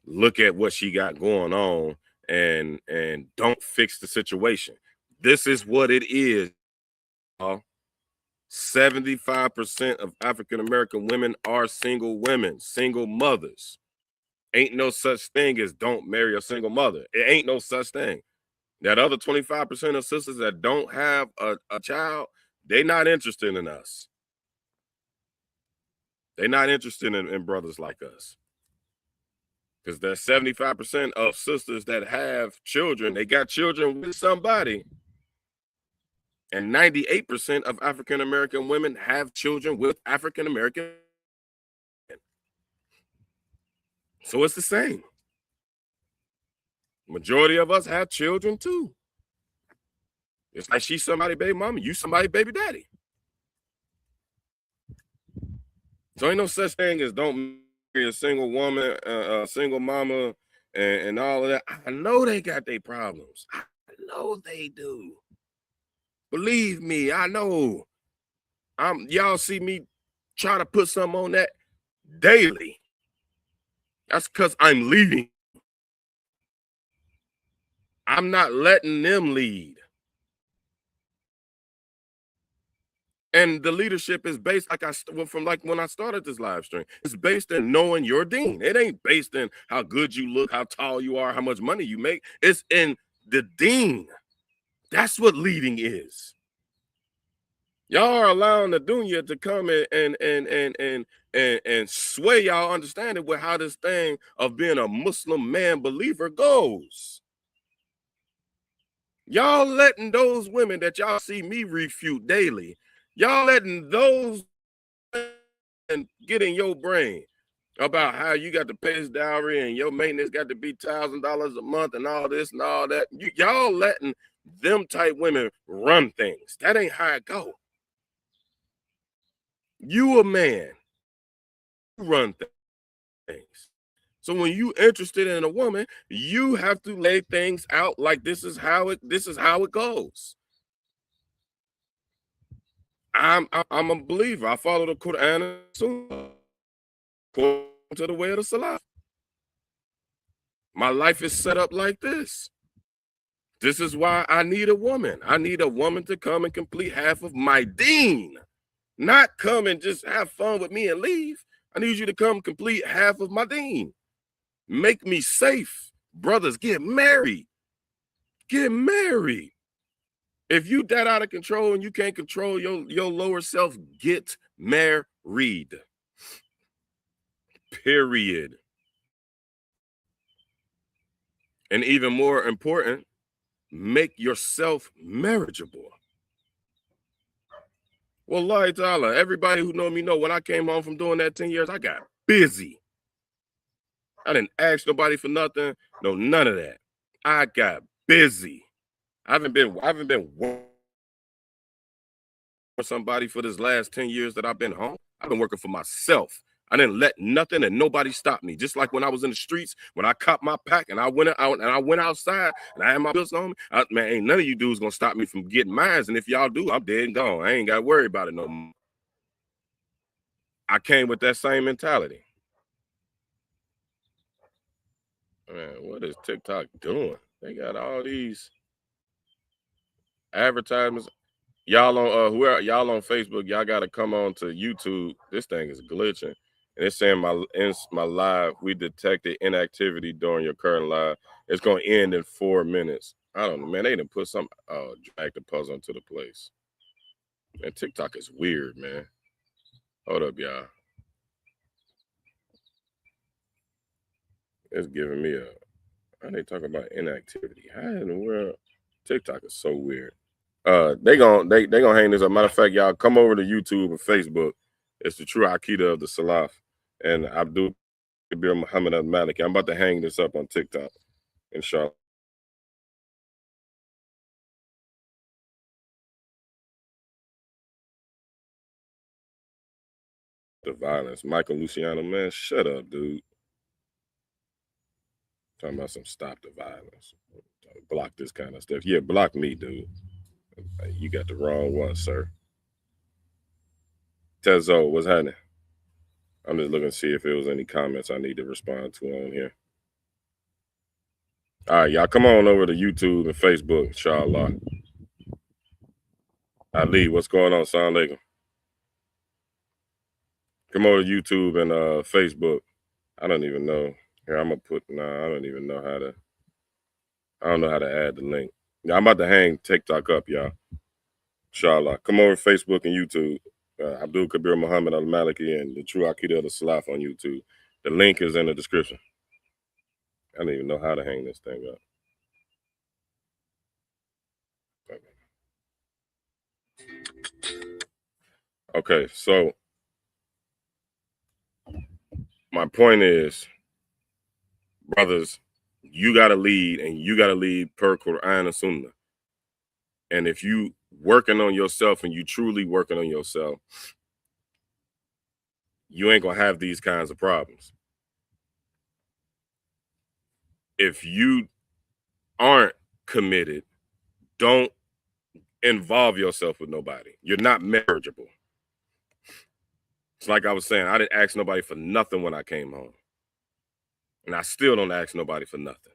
look at what she got going on and don't fix the situation. This is what it is. 75% of African American women are single women, single mothers. Ain't no such thing as don't marry a single mother. It ain't no such thing. That other 25% of sisters that don't have a child, they not interested in us. They're not interested in brothers like us. Because there's 75% of sisters that have children. They got children with somebody. And 98% of African American women have children with African American. So it's the same. Majority of us have children too. It's like she's somebody baby mama, you somebody baby daddy. So ain't no such thing as don't marry a single woman, a single mama, and all of that. I know they got their problems. I know they do. Believe me, I know. Y'all see me try to put something on that daily. That's because I'm leading. I'm not letting them lead. And the leadership is based from when I started this live stream. It's based in knowing your dean. It ain't based in how good you look, how tall you are, how much money you make. It's in the dean. That's what leading is. Y'all are allowing the dunya to come and sway y'all understanding with how this thing of being a Muslim man believer goes. Y'all letting those women that y'all see me refute daily, y'all letting those and get in your brain about how you got to pay this dowry and your maintenance got to be $1,000 a month and all this and all that. Y'all letting them type women run things. That ain't how it go. You a man, you run things. So when you interested in a woman, you have to lay things out like this is how it goes. I'm a believer. I follow the Quran and Sunnah to the way of the Salah. My life is set up like this. This is why I need a woman. I need a woman to come and complete half of my deen, not come and just have fun with me and leave. I need you to come complete half of my deen. Make me safe. Brothers, get married. Get married. If you that out of control and you can't control your lower self, get married. Period. And even more important, make yourself marriageable. Wallahi ta'ala, everybody who know me know when I came home from doing that 10 years, I got busy. I didn't ask nobody for nothing. No, none of that. I got busy. I haven't been working for somebody for this last 10 years that I've been home. I've been working for myself. I didn't let nothing and nobody stop me. Just like when I was in the streets, when I caught my pack and I went out and I went outside and I had my bills on me, man, ain't none of you dudes gonna stop me from getting mines. And if y'all do, I'm dead and gone. I ain't got to worry about it no more. I came with that same mentality. Man, what is TikTok doing? They got all these advertisements. Y'all on whoever y'all on Facebook, y'all gotta come on to YouTube. This thing is glitching. And it's saying my live, we detected inactivity during your current live. It's gonna end in 4 minutes. I don't know, man. They didn't put some drag the puzzle into the place. Man, TikTok is weird, man. Hold up, y'all. It's giving me a how they talk about inactivity. How in the world? TikTok is so weird. They gonna hang this up. Matter of fact, y'all come over to YouTube and Facebook. It's the true Akida of the Salaf and Abdul Kabir Muhammad al Maliki. I'm about to hang this up on TikTok, inshallah. The violence, Michael Luciano, man, shut up, dude. Talking about some stop the violence, block this kind of stuff. Yeah, block me, dude. You got the wrong one, sir. Tezo, what's happening? I'm just looking to see if there was any comments I need to respond to on here. All right, y'all come on over to YouTube and Facebook, inshallah. Ali, what's going on? Assalamu alaikum. Come over to YouTube and Facebook. I don't even know. Here, I'm gonna put I don't even know how to. I don't know how to add the link. Yeah, I'm about to hang TikTok up, y'all. Inshallah. Come over to Facebook and YouTube. Abdul Kabir Muhammad al Maliki and the True Akida of the Salaf on YouTube. The link is in the description. I don't even know how to hang this thing up. Okay, so my point is, brothers, you got to lead and you got to lead per Quran and Sunnah. And if you working on yourself and you truly working on yourself, you ain't going to have these kinds of problems. If you aren't committed, don't involve yourself with nobody. You're not marriageable. It's like I was saying, I didn't ask nobody for nothing when I came home. And I still don't ask nobody for nothing.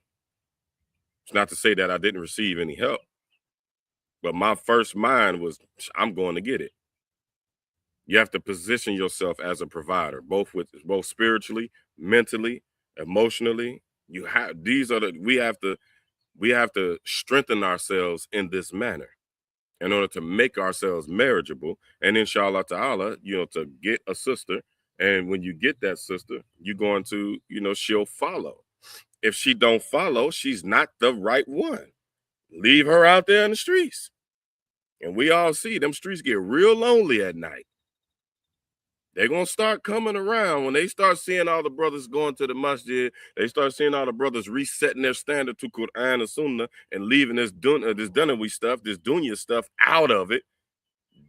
It's not to say that I didn't receive any help. But my first mind was, I'm going to get it. You have to position yourself as a provider, both spiritually, mentally, emotionally. You have we have to strengthen ourselves in this manner. in order to make ourselves marriageable. And inshallah ta'ala, to get a sister. And when you get that sister, you're going to, she'll follow. If she don't follow, she's not the right one. Leave her out there in the streets. And we all see them streets get real lonely at night. They're going to start coming around when they start seeing all the brothers going to the masjid. They start seeing all the brothers resetting their standard to Quran and Sunnah and leaving this dunawi stuff, this dunya stuff out of it.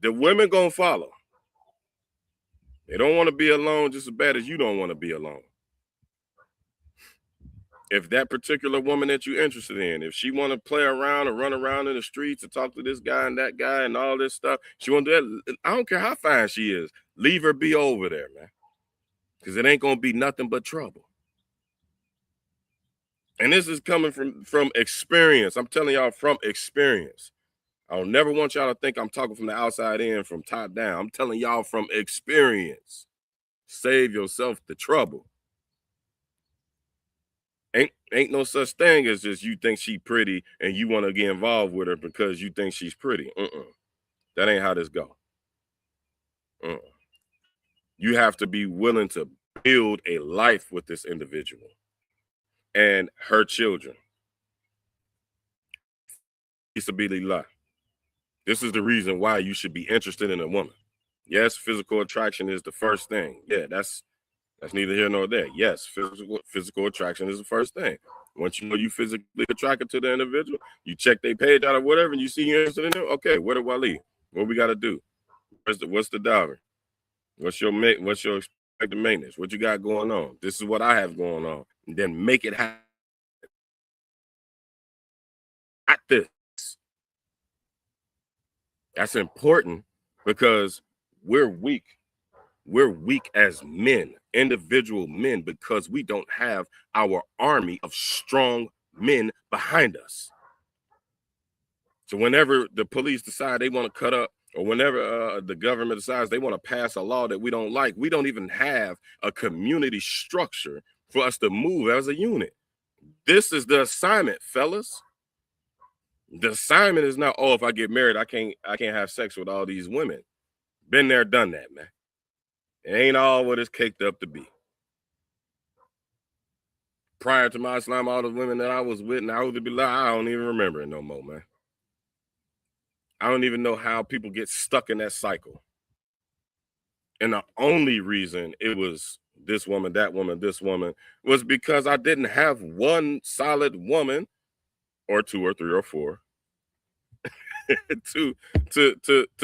The women going to follow. They don't want to be alone just as bad as you don't want to be alone. If that particular woman that you're interested in, if she want to play around and run around in the streets and talk to this guy and that guy and all this stuff, she want to do that. I don't care how fine she is. Leave her be over there, man. Because it ain't going to be nothing but trouble. And this is coming from experience. I'm telling y'all from experience. I don't never want y'all to think I'm talking from the outside in, from top down. I'm telling y'all from experience. Save yourself the trouble. Ain't no such thing as just you think she pretty and you want to get involved with her because you think she's pretty. That ain't how this go. You have to be willing to build a life with this individual and her children. This is the reason why you should be interested in a woman. Yes, physical attraction is the first thing. Yeah, that's neither here nor there. Yes, physical attraction is the first thing. Once you know you physically attracted to the individual, you check their page out or whatever, and you see you're interested in them. Okay, where do I leave? What we got to do? What's the dowry? What's your expected maintenance? What you got going on? This is what I have going on. And then make it happen. At this. That's important because we're weak. We're weak as men, individual men, because we don't have our army of strong men behind us. So whenever the police decide they want to cut up, or whenever the government decides they want to pass a law that we don't like, we don't even have a community structure for us to move as a unit. This is the assignment, fellas. The assignment is not, if I get married, I can't have sex with all these women. Been there, done that, man. It ain't all what it's caked up to be. Prior to my Islam, all the women that I was with, and I don't even remember it no more, man. I don't even know how people get stuck in that cycle. And the only reason it was this woman, that woman, this woman, was because I didn't have one solid woman, or two or three or four, to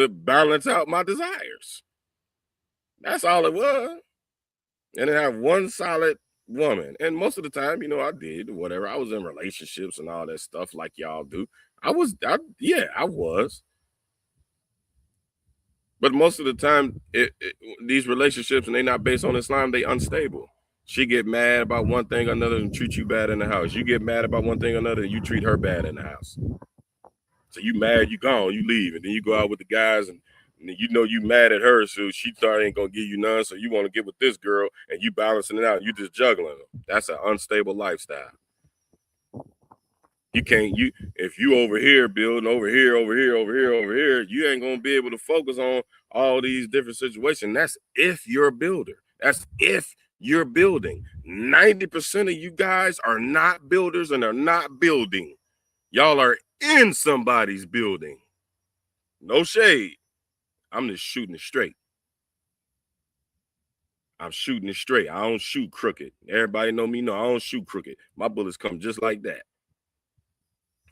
balance out my desires. That's all it was. And I have one solid woman. And most of the time, I did whatever. I was in relationships and all that stuff like y'all do. I was. But most of the time, these relationships, and they're not based on Islam, they unstable. She get mad about one thing or another and treat you bad in the house. You get mad about one thing or another and you treat her bad in the house. So you mad, you gone, you leave. And then you go out with the guys and you mad at her, so she thought ain't gonna give you none, so you want to get with this girl and you balancing it out. You just juggling them. That's an unstable lifestyle. You can't, if you over here building over here, you ain't gonna be able to focus on all these different situations. That's if you're a builder. That's if you're building. 90% of you guys are not builders and are not building. Y'all are in somebody's building. No shade. I'm just shooting it straight. I'm shooting it straight. I don't shoot crooked. Everybody know me. No, I don't shoot crooked. My bullets come just like that.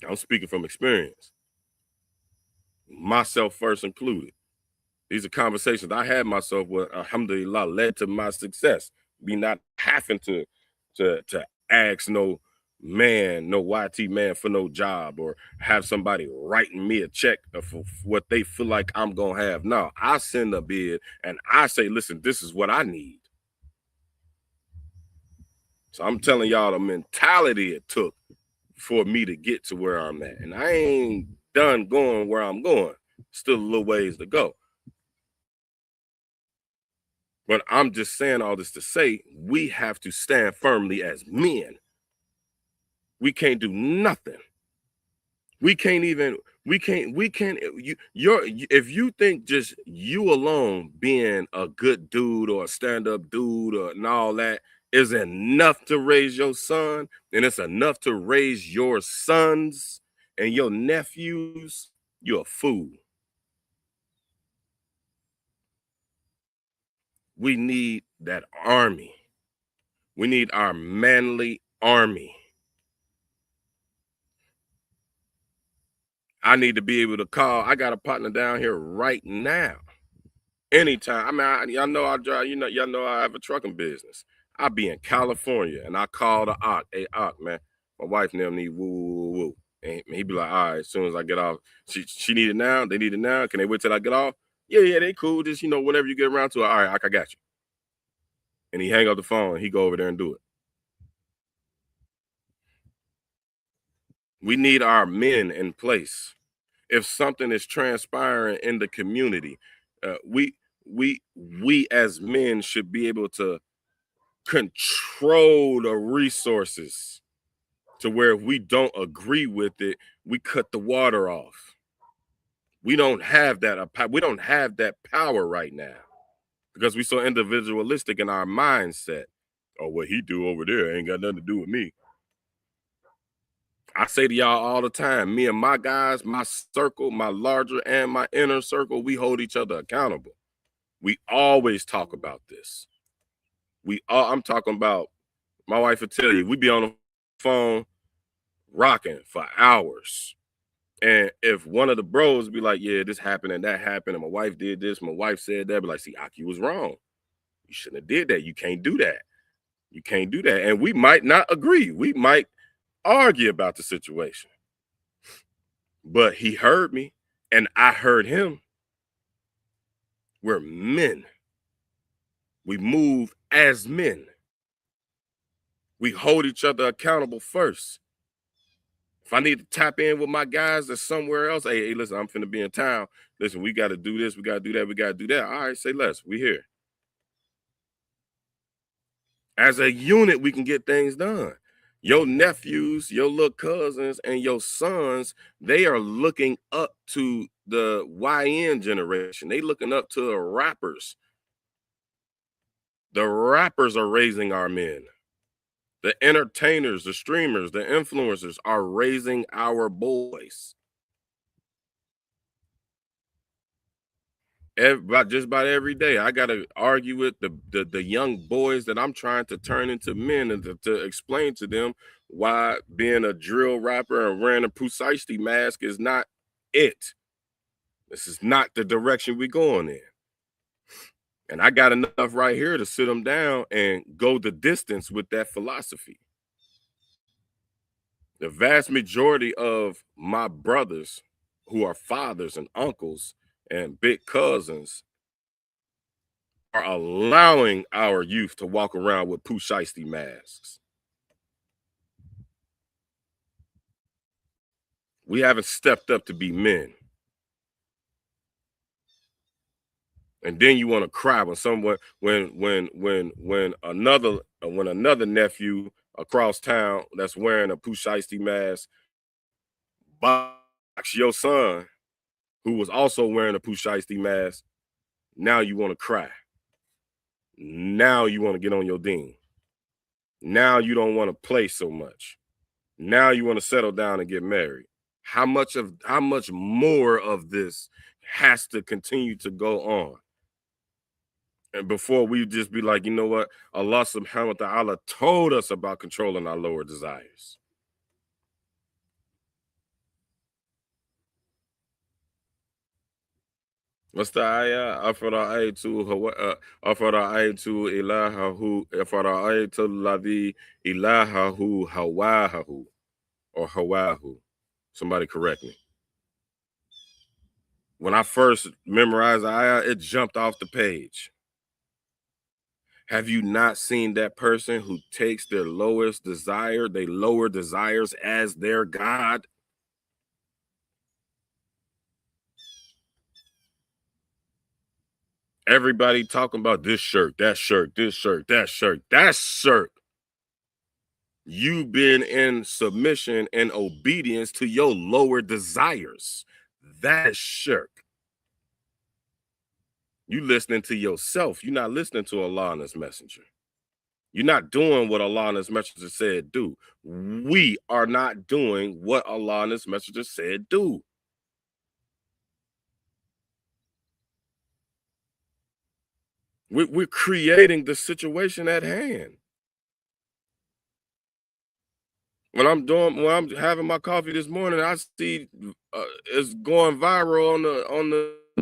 I'm speaking from experience. Myself first included. These are conversations I had myself with, alhamdulillah, led to my success. Me not having to ask no man, no YT man for no job, or have somebody writing me a check for what they feel like I'm going to have. No, I send a bid and I say, listen, this is what I need. So I'm telling y'all the mentality it took for me to get to where I'm at. And I ain't done going where I'm going. Still a little ways to go. But I'm just saying all this to say we have to stand firmly as men. We can't do nothing. We can't even We can't if you think just you alone being a good dude or a stand-up dude or and all that is enough to raise your son, and it's enough to raise your sons and your nephews, you're a fool. We need that army. We need our manly army. I need to be able to call. I got a partner down here right now. Anytime. I mean, y'all know I drive, y'all know I have a trucking business. I be in California and I call the Ock. Hey, Ock, man, my wife never need woo, woo, woo, woo. And he be like, all right, as soon as I get off, she need it now. They need it now. Can they wait till I get off? Yeah, yeah, they cool. Just, whenever you get around to it, all right, Ock, I got you. And he hang up the phone and he go over there and do it. We need our men in place. If something is transpiring in the community, we as men should be able to control the resources to where if we don't agree with it, we cut the water off. We don't have that. We don't have that power right now because we so individualistic in our mindset. Oh, what he do over there ain't got nothing to do with me. I say to y'all all the time, me and my guys, my circle, my larger and my inner circle, we hold each other accountable. We always talk about this. I'm talking about, my wife will tell you, we be on the phone rocking for hours. And if one of the bros be like, yeah, this happened and that happened, and my wife did this, my wife said that, be like, see, Aki was wrong. You shouldn't have did that. You can't do that. You can't do that. And we might not agree. We might argue about the situation. But he heard me and I heard him. We're men. We move as men. We hold each other accountable first. If I need to tap in with my guys that's somewhere else, hey, listen, I'm finna be in town. Listen, we got to do this, we got to do that, we got to do that. All right, say less. We here. As a unit, we can get things done. Your nephews, your little cousins, and your sons, they are looking up to the YN generation. They looking up to the rappers. The rappers are raising our men. The entertainers, the streamers, the influencers are raising our boys. Just about every day, I gotta argue with the young boys that I'm trying to turn into men and to explain to them why being a drill rapper and wearing a Pusaisty mask is not it. This is not the direction we're going in. And I got enough right here to sit them down and go the distance with that philosophy. The vast majority of my brothers who are fathers and uncles and big cousins are allowing our youth to walk around with Pooh Shiesty masks. We haven't stepped up to be men. And then you want to cry when someone when another nephew across town that's wearing a Pooh Shiesty mask box your son who was also wearing a Pooh Shiesty mask. Now you want to cry. Now you want to get on your ding. Now you don't want to play so much. Now you want to settle down and get married. How much more of this has to continue to go on? And before we just be like, you know what? Allah subhanahu wa ta'ala told us about controlling our lower desires. What's the ayah? Afara'aytu ilahahu, afara'aytu alladhi ilahahu hawahahu, or hawahu. Somebody correct me. When I first memorized the ayah, it jumped off the page. Have you not seen that person who takes their lowest desire, they lower desires as their God? Everybody talking about this shirt, that shirt, this shirt, that shirt, that shirt. You've been in submission and obedience to your lower desires. That is shirk. You listening to yourself. You're not listening to Allah and His messenger. You're not doing what Allah and His messenger said do. We are not doing what Allah and His messenger said do. We're creating the situation at hand. When I'm having my coffee this morning, I see it's going viral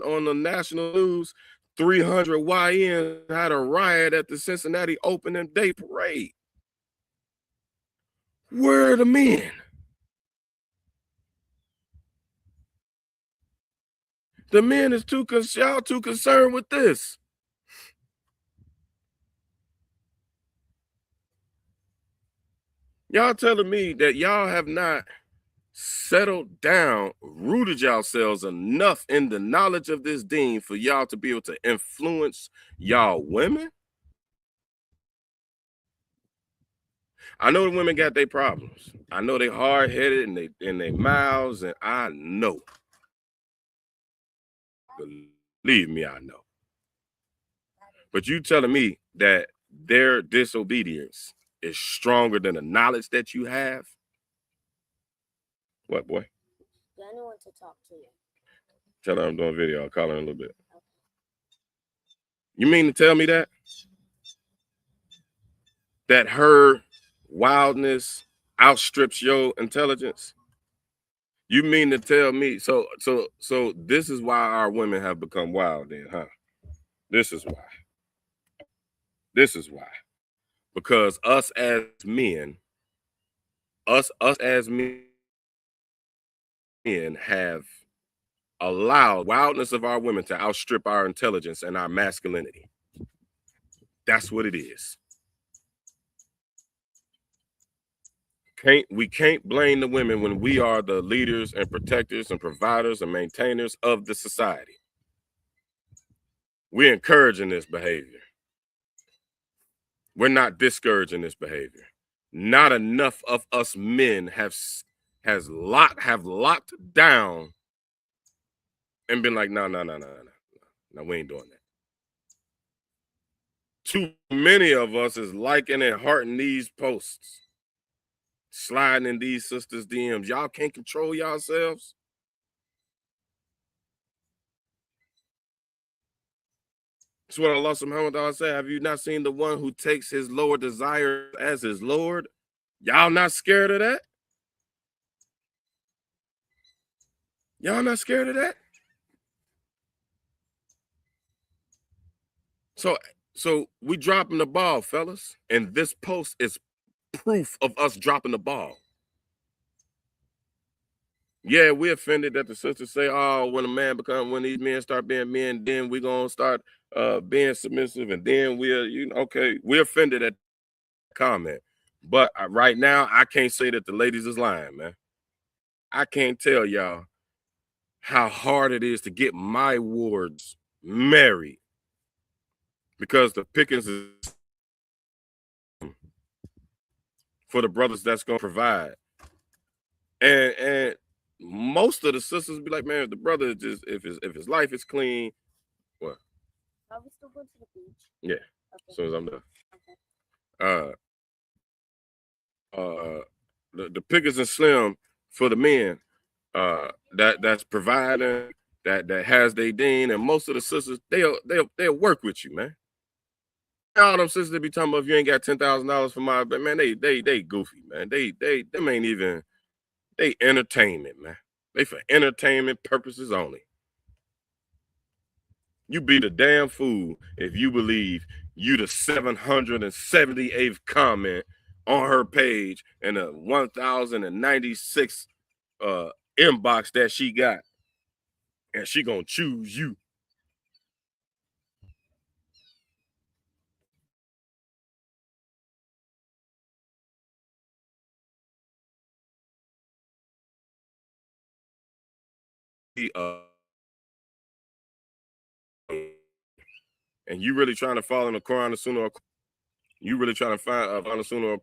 on the national news. 300 YN had a riot at the Cincinnati opening day parade. Where are the men? The men is y'all too concerned with this. Y'all telling me that y'all have not settled down, rooted yourselves enough in the knowledge of this deen for y'all to be able to influence y'all women? I know the women got their problems. I know they hard headed and they mouths, and I know. Believe me, I know. But you telling me that their disobedience is stronger than the knowledge that you have? What, boy? Danny wants to talk to you. Tell her I'm doing a video. I'll call her in a little bit. Okay. You mean to tell me that? That her wildness outstrips your intelligence? You mean to tell me? So this is why our women have become wild then, huh? This is why. This is why. Because us as men have allowed wildness of our women to outstrip our intelligence and our masculinity. That's what it is. We can't blame the women when we are the leaders and protectors and providers and maintainers of the society. We're encouraging this behavior. We're not discouraging this behavior. Not enough of us men have locked down and been like, no, we ain't doing that. Too many of us is liking and hearting these posts, sliding in these sisters' DMs. Y'all can't control yourselves. That's what Allah subhanahu wa ta'ala said. Have you not seen the one who takes his lower desire as his Lord? Y'all not scared of that? Y'all not scared of that? So we dropping the ball, fellas. And this post is proof of us dropping the ball. Yeah, we offended that the sisters say, oh, when these men start being men, then we're gonna start being submissive, and then we're offended at the comment. But right now, I can't say that the ladies is lying, man. I can't tell y'all how hard it is to get my wards married because the pickings is for the brothers that's gonna provide. And most of the sisters be like, man, if the brother just if his life is clean, what? Are we still going to the beach? Yeah. Okay. As soon as I'm done. Okay. The pickers and slim for the men that's providing, that has their dean, and most of the sisters they'll work with you, man. All them sisters that be talking about if you ain't got $10,000 for my, but man, they goofy, man. Them ain't even, they entertainment, man. They for entertainment purposes only. You be the damn fool if you believe you the 778th comment on her page and the 1,096 inbox that she got, and she gonna choose you. And you really trying to fall in the Quran sooner or you really trying to find a sooner or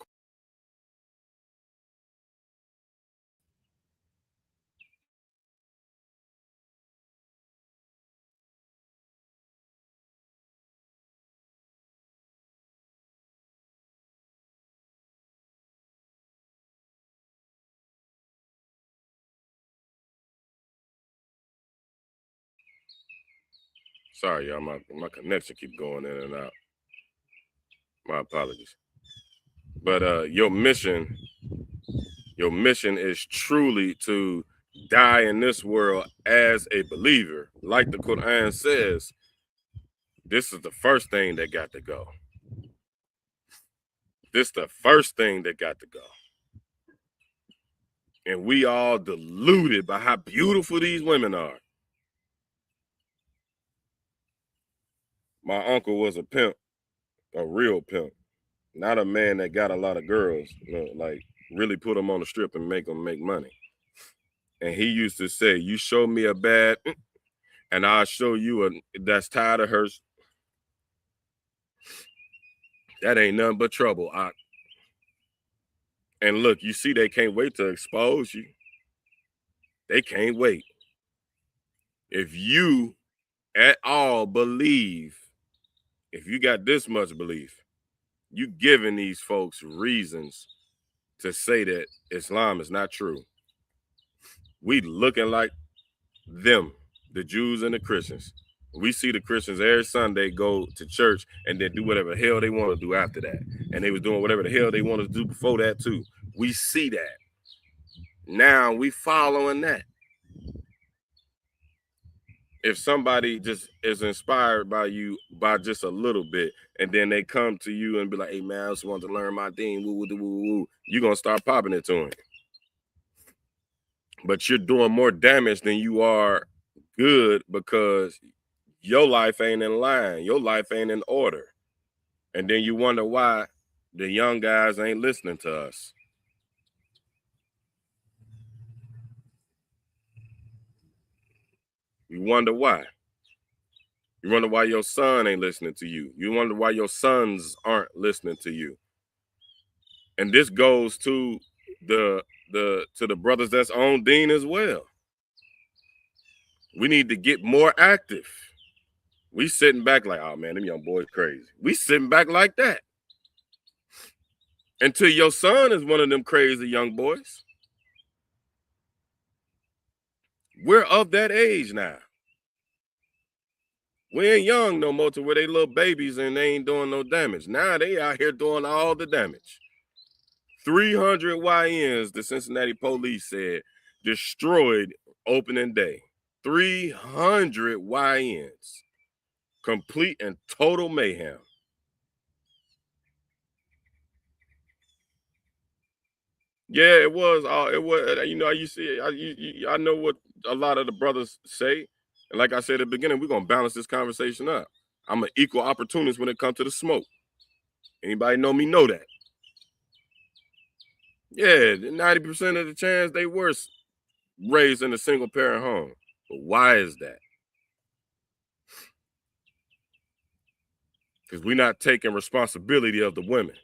Sorry, y'all. My connection keep going in and out. My apologies. But your mission is truly to die in this world as a believer. Like the Quran says, this is the first thing that got to go. This the first thing that got to go. And we all deluded by how beautiful these women are. My uncle was a pimp, a real pimp, not a man that got a lot of girls, like really put them on the strip and make them make money. And he used to say, you show me a bad, and I'll show you a that's tired of hers. That ain't nothing but trouble. And look, you see, they can't wait to expose you. They can't wait. If you at all believe, if you got this much belief, you giving these folks reasons to say that Islam is not true. We looking like them, the Jews and the Christians. We see the Christians every Sunday go to church and then do whatever the hell they want to do after that. And they was doing whatever the hell they wanted to do before that too. We see that. Now we following that. If somebody just is inspired by you by just a little bit, and then they come to you and be like, hey man, I just want to learn my thing, woo, woo, woo, woo, you're going to start popping it to him. But you're doing more damage than you are good because your life ain't in line. Your life ain't in order. And then you wonder why the young guys ain't listening to us. You wonder why. You wonder why your son ain't listening to you. You wonder why your sons aren't listening to you. And this goes to the brothers that's on Dean as well. We need to get more active. We sitting back like, oh man, them young boys crazy. We sitting back like that. Until your son is one of them crazy young boys. We're of that age now. We ain't young no more to where they little babies and they ain't doing no damage. Now they out here doing all the damage. 300 YNs, the Cincinnati police said, destroyed opening day. 300 YNs. Complete and total mayhem. Yeah, it was. You see, I know what a lot of the brothers say. And like I said at the beginning, we're going to balance this conversation up. I'm an equal opportunist when it comes to the smoke. Anybody know me know that. Yeah, 90% of the chance they were raised in a single parent home. But why is that? Because we're not taking responsibility of the women.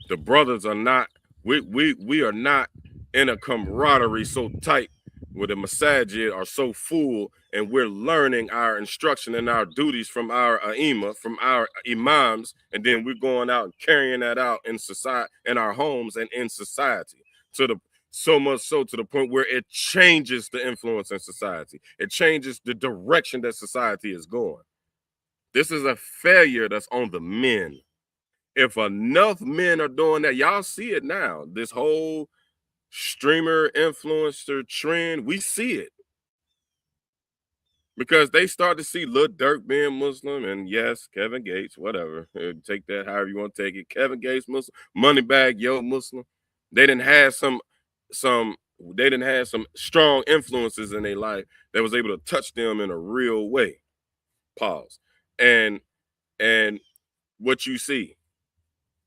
The brothers are not, we are not in a camaraderie so tight where the masajid are so full and we're learning our instruction and our duties from our from our imams, and then we're going out and carrying that out in society, in our homes and in society, so much so to the point where it changes the influence in society. It changes the direction that society is going. This is a failure that's on the men. If enough men are doing that, y'all see it now. This whole streamer influencer trend, we see it. Because they start to see Lil Durk being Muslim, and yes, Kevin Gates, whatever. Take that however you want to take it. Kevin Gates Muslim, Moneybag Yo Muslim. They didn't have some strong influences in their life that was able to touch them in a real way. Pause. And what you see.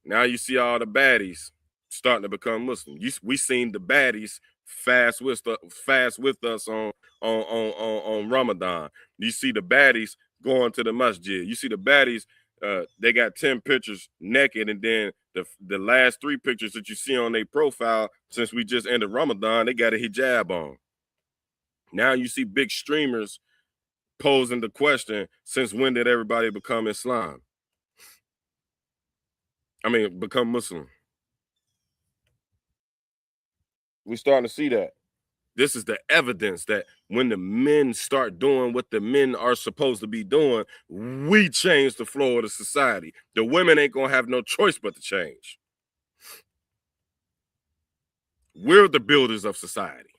Now you see all the baddies starting to become Muslim. We seen the baddies fast with us on Ramadan. You see the baddies going to the masjid. You see the baddies. They got 10 pictures naked, and then the last 3 pictures that you see on their profile since we just ended Ramadan, they got a hijab on. Now you see big streamers posing the question: since when did everybody become Islam? Become Muslim. We starting to see that. This is the evidence that when the men start doing what the men are supposed to be doing, we change the flow of the society. The women ain't gonna have no choice but to change. We're the builders of society.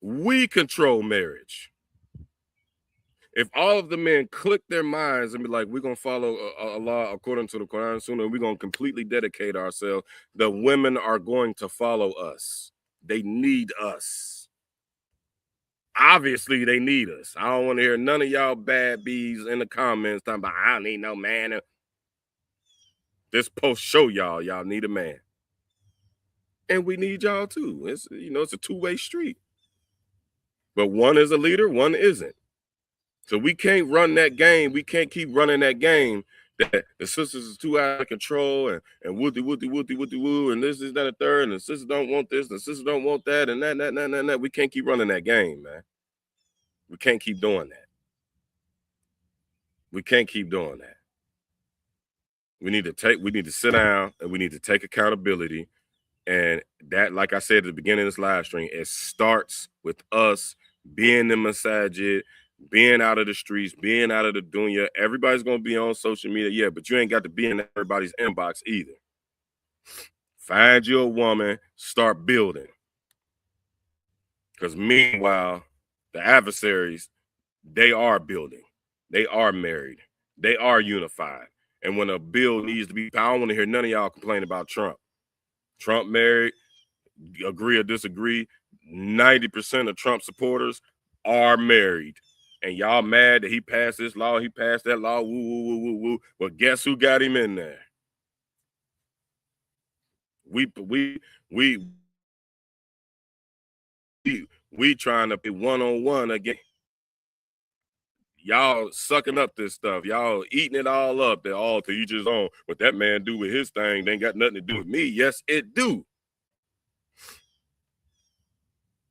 We control marriage. If all of the men click their minds and be like, we're going to follow Allah according to the Quran and Sunnah, we're going to completely dedicate ourselves, the women are going to follow us. They need us. Obviously, they need us. I don't want to hear none of y'all bad bees in the comments talking about, I don't need no man. This post show y'all need a man. And we need y'all too. It's, it's a two-way street. But one is a leader, one isn't. So we can't run that game. We can't keep running that game that the sisters is too out of control and woo, and this is that a third, and the sisters don't want this, and the sisters don't want that, and that. We can't keep running that game, man. We can't keep doing that. We can't keep doing that. We need to sit down and we need to take accountability. And that, like I said at the beginning of this live stream, it starts with us being in masajid, being out of the streets, being out of the dunya. Everybody's going to be on social media. Yeah, but you ain't got to be in everybody's inbox either. Find you a woman, start building. Because meanwhile, the adversaries, they are building. They are married. They are unified. And when a bill needs to be, I don't want to hear none of y'all complain about Trump. Trump married, agree or disagree, 90% of Trump supporters are married. And y'all mad that he passed this law, he passed that law, woo. Well, guess who got him in there? We trying to be one-on-one again. Y'all sucking up this stuff. Y'all eating it all up. They're all to each his own. What that man do with his thing, they ain't got nothing to do with me. Yes, it do.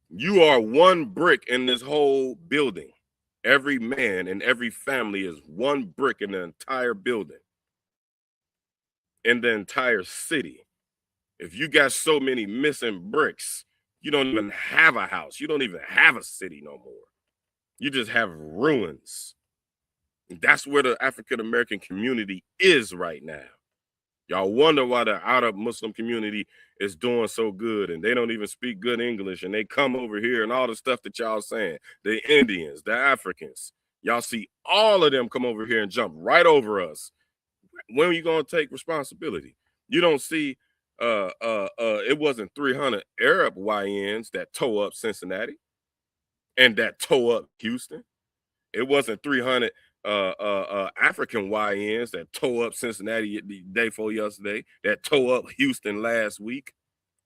You are one brick in this whole building. Every man and every family is one brick in the entire building, in the entire city. If you got so many missing bricks, you don't even have a house. You don't even have a city no more. You just have ruins. That's where the African American community is right now. Y'all wonder why the Arab Muslim community is doing so good and they don't even speak good English and they come over here and all the stuff that y'all saying. The Indians, the Africans, y'all see all of them come over here and jump right over us. When are you going to take responsibility? You don't see it wasn't 300 Arab YNs that tore up Cincinnati and that tore up Houston. It wasn't 300 African YNs that tore up Cincinnati the day before yesterday, that tore up Houston last week,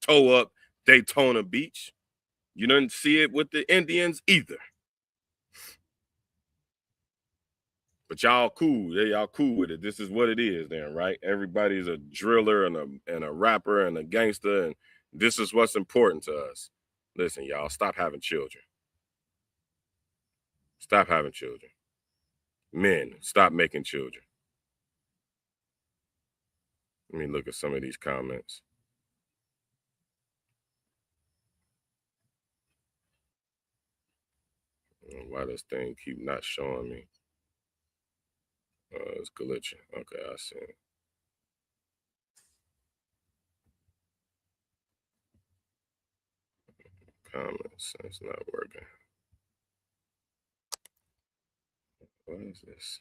tore up Daytona Beach. You didn't see it with the Indians either. But y'all cool. Yeah, y'all cool with it. This is what it is then, right? Everybody's a driller and a rapper and a gangster, and this is what's important to us. Listen, y'all, stop having children. Stop having children. Men, stop making children. Let me look at some of these comments. Why this thing keep not showing me? It's glitching. Okay, I see it. Comments, it's not working. What is this?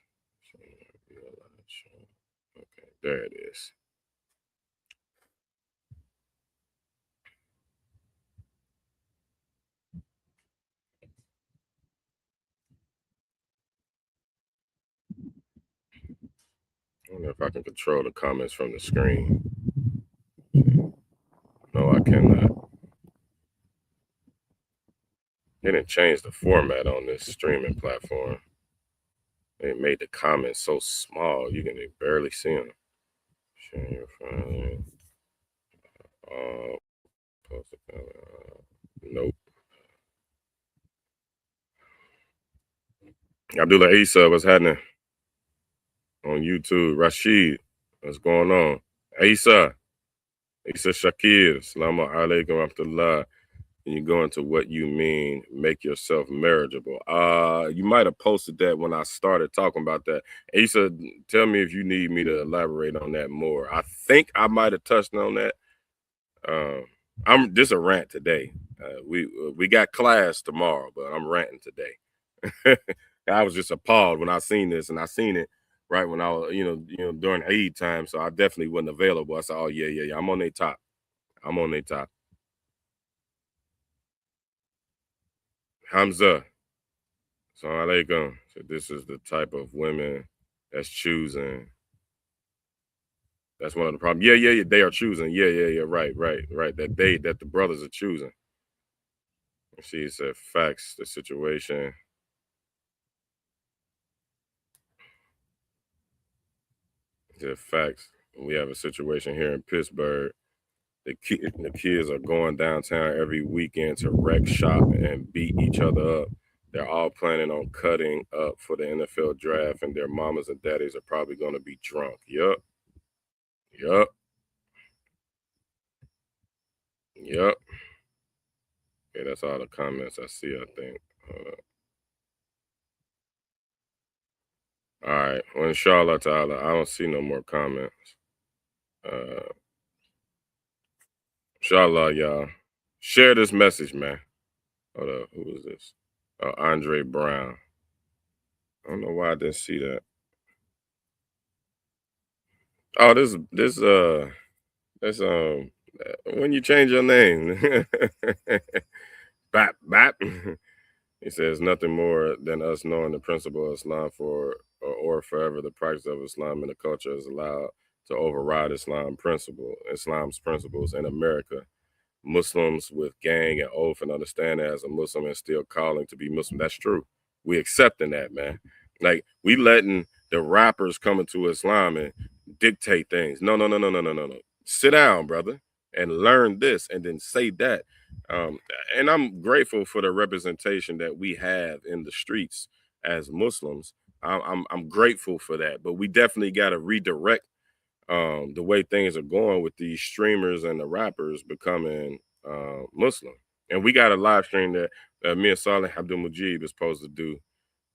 Okay, there it is. I wonder if I can control the comments from the screen. No, I cannot. They didn't change the format on this streaming platform. They made the comments so small you can barely see them. Share your friend. Nope. Abdullah Isa, what's happening? On YouTube. Rashid, what's going on? Isa. He said, Shakir, Salamu alaikum rahmatullah. And you go into what you mean, make yourself marriageable. You might have posted that when I started talking about that. And he said, tell me if you need me to elaborate on that more. I think I might have touched on that. I'm just a rant today. We got class tomorrow, but I'm ranting today. I was just appalled when I seen this, and I seen it right when I was, during Eid time. So I definitely wasn't available. I said, oh yeah. I'm on their top. I'm on their top. Hamza. Assalamu alaikum. So this is the type of women that's choosing. That's one of the problems. Yeah. They are choosing. Yeah. Right. That the brothers are choosing. She said facts. The situation. The facts. We have a situation here in Pittsburgh. The kids are going downtown every weekend to wreck shop and beat each other up. They're all planning on cutting up for the NFL draft, and their mamas and daddies are probably going to be drunk. Yup, yup. Okay, that's all the comments I see, I think. All right. Well, inshallah ta'ala, I don't see no more comments. Uh, inshallah, y'all. Share this message, man. Hold up. Who is this? Andre Brown. I don't know why I didn't see that. Oh, this when you change your name. Bap. He says nothing more than us knowing the principle of Islam or forever the practice of Islam in the culture is allowed to override Islam's principles in America. Muslims with gang and oath and understanding as a Muslim and still calling to be Muslim. That's true. We accepting that, man. Like we letting the rappers come into Islam and dictate things. No. Sit down, brother, and learn this, and then say that. And I'm grateful for the representation that we have in the streets as Muslims. I'm grateful for that, but we definitely got to redirect the way things are going with these streamers and the rappers becoming Muslim. And we got a live stream that me and Saleh Abdul Mujib is supposed to do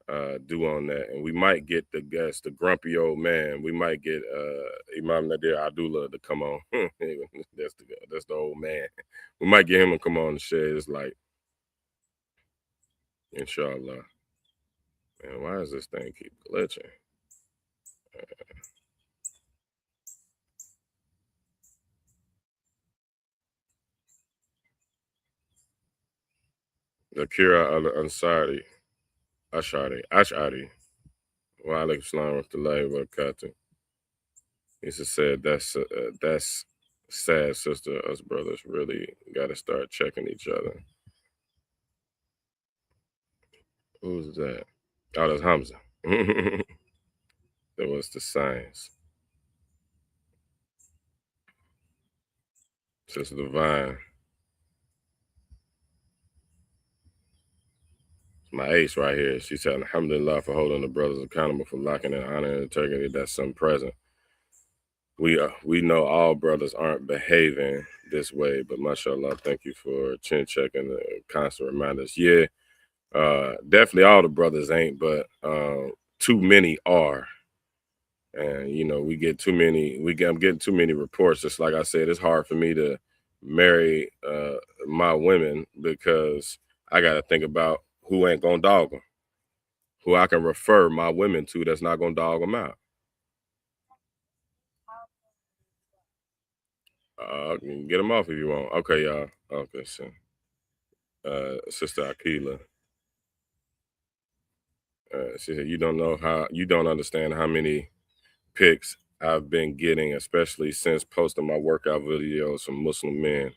on that. And we might get the guest, the grumpy old man. We might get Imam Nadir Abdullah to come on. That's the old man. We might get him to come on and share his light. Inshallah. Man, why does this thing keep glitching? Zakira al Ansari. Ashari. Wa alaikum salam wa rahmatullahi wa barakatuh. He just said that's sad, sister. Us brothers really got to start checking each other. Who's that? Oh, that's Hamza. That was the science. Sister Divine. My ace right here. She said, Alhamdulillah for holding the brothers accountable for locking in honor and integrity. That's some present. We know all brothers aren't behaving this way, but mashallah, thank you for chin checking the constant reminders. Yeah, definitely all the brothers ain't, but too many are. And we get too many. I'm getting too many reports. Just like I said, it's hard for me to marry my women because I got to think about who ain't gonna dog them, who I can refer my women to that's not gonna dog them out. Get them off if you want. Okay, y'all. Okay, so Sister Akila. She said, you don't understand how many pics I've been getting, especially since posting my workout videos from Muslim men.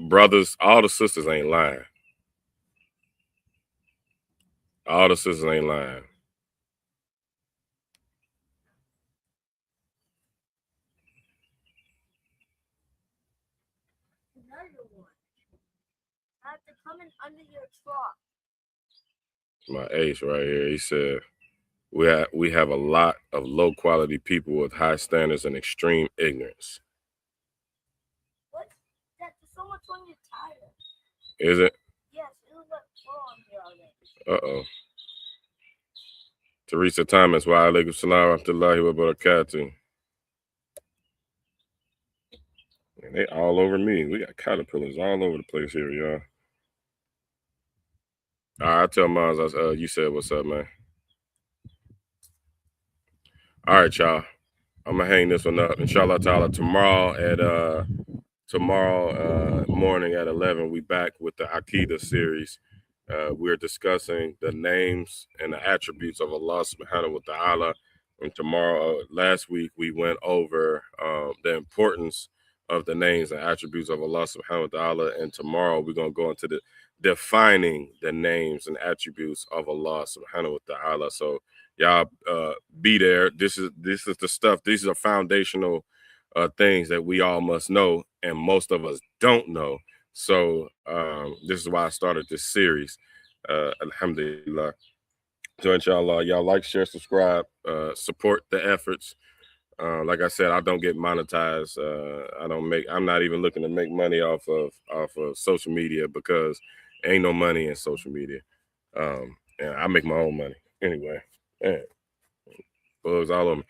Brothers, all the sisters ain't lying. All the sisters ain't lying. Another one. I have to come in under your truck. My ace right here. He said, we have a lot of low quality people with high standards and extreme ignorance. what's on your tire. Is it? Yes, it was like full on here already. Uh-oh. Teresa Thomas, wa alaikum salam wa rahmatullahi wa barakatuh. Man, they all over me. We got caterpillars all over the place here, y'all. All right, I tell Miles, you said what's up, man. All right, y'all. I'm gonna hang this one up. Inshallah ta'ala tomorrow morning at 11, we back with the Aqidah series. We're discussing the names and the attributes of Allah subhanahu wa ta'ala. And tomorrow, last week, we went over the importance of the names and attributes of Allah subhanahu wa ta'ala. And tomorrow, we're going to go into the defining the names and attributes of Allah subhanahu wa ta'ala. So y'all be there. This is the stuff. These are foundational things that we all must know, and most of us don't know. So this is why I started this series. Alhamdulillah. So inshallah, y'all like, share, subscribe, support the efforts. Like I said, I don't get monetized. I'm not even looking to make money off of social media because ain't no money in social media. And I make my own money anyway. Man, bugs all over me.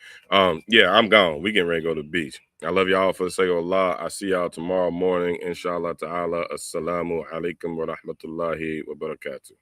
Yeah, I'm gone. We getting ready to go to the beach. I love y'all for the sake of Allah. I see y'all tomorrow morning. Inshallah ta'ala. Assalamu alaikum wa rahmatullahi wa barakatuh.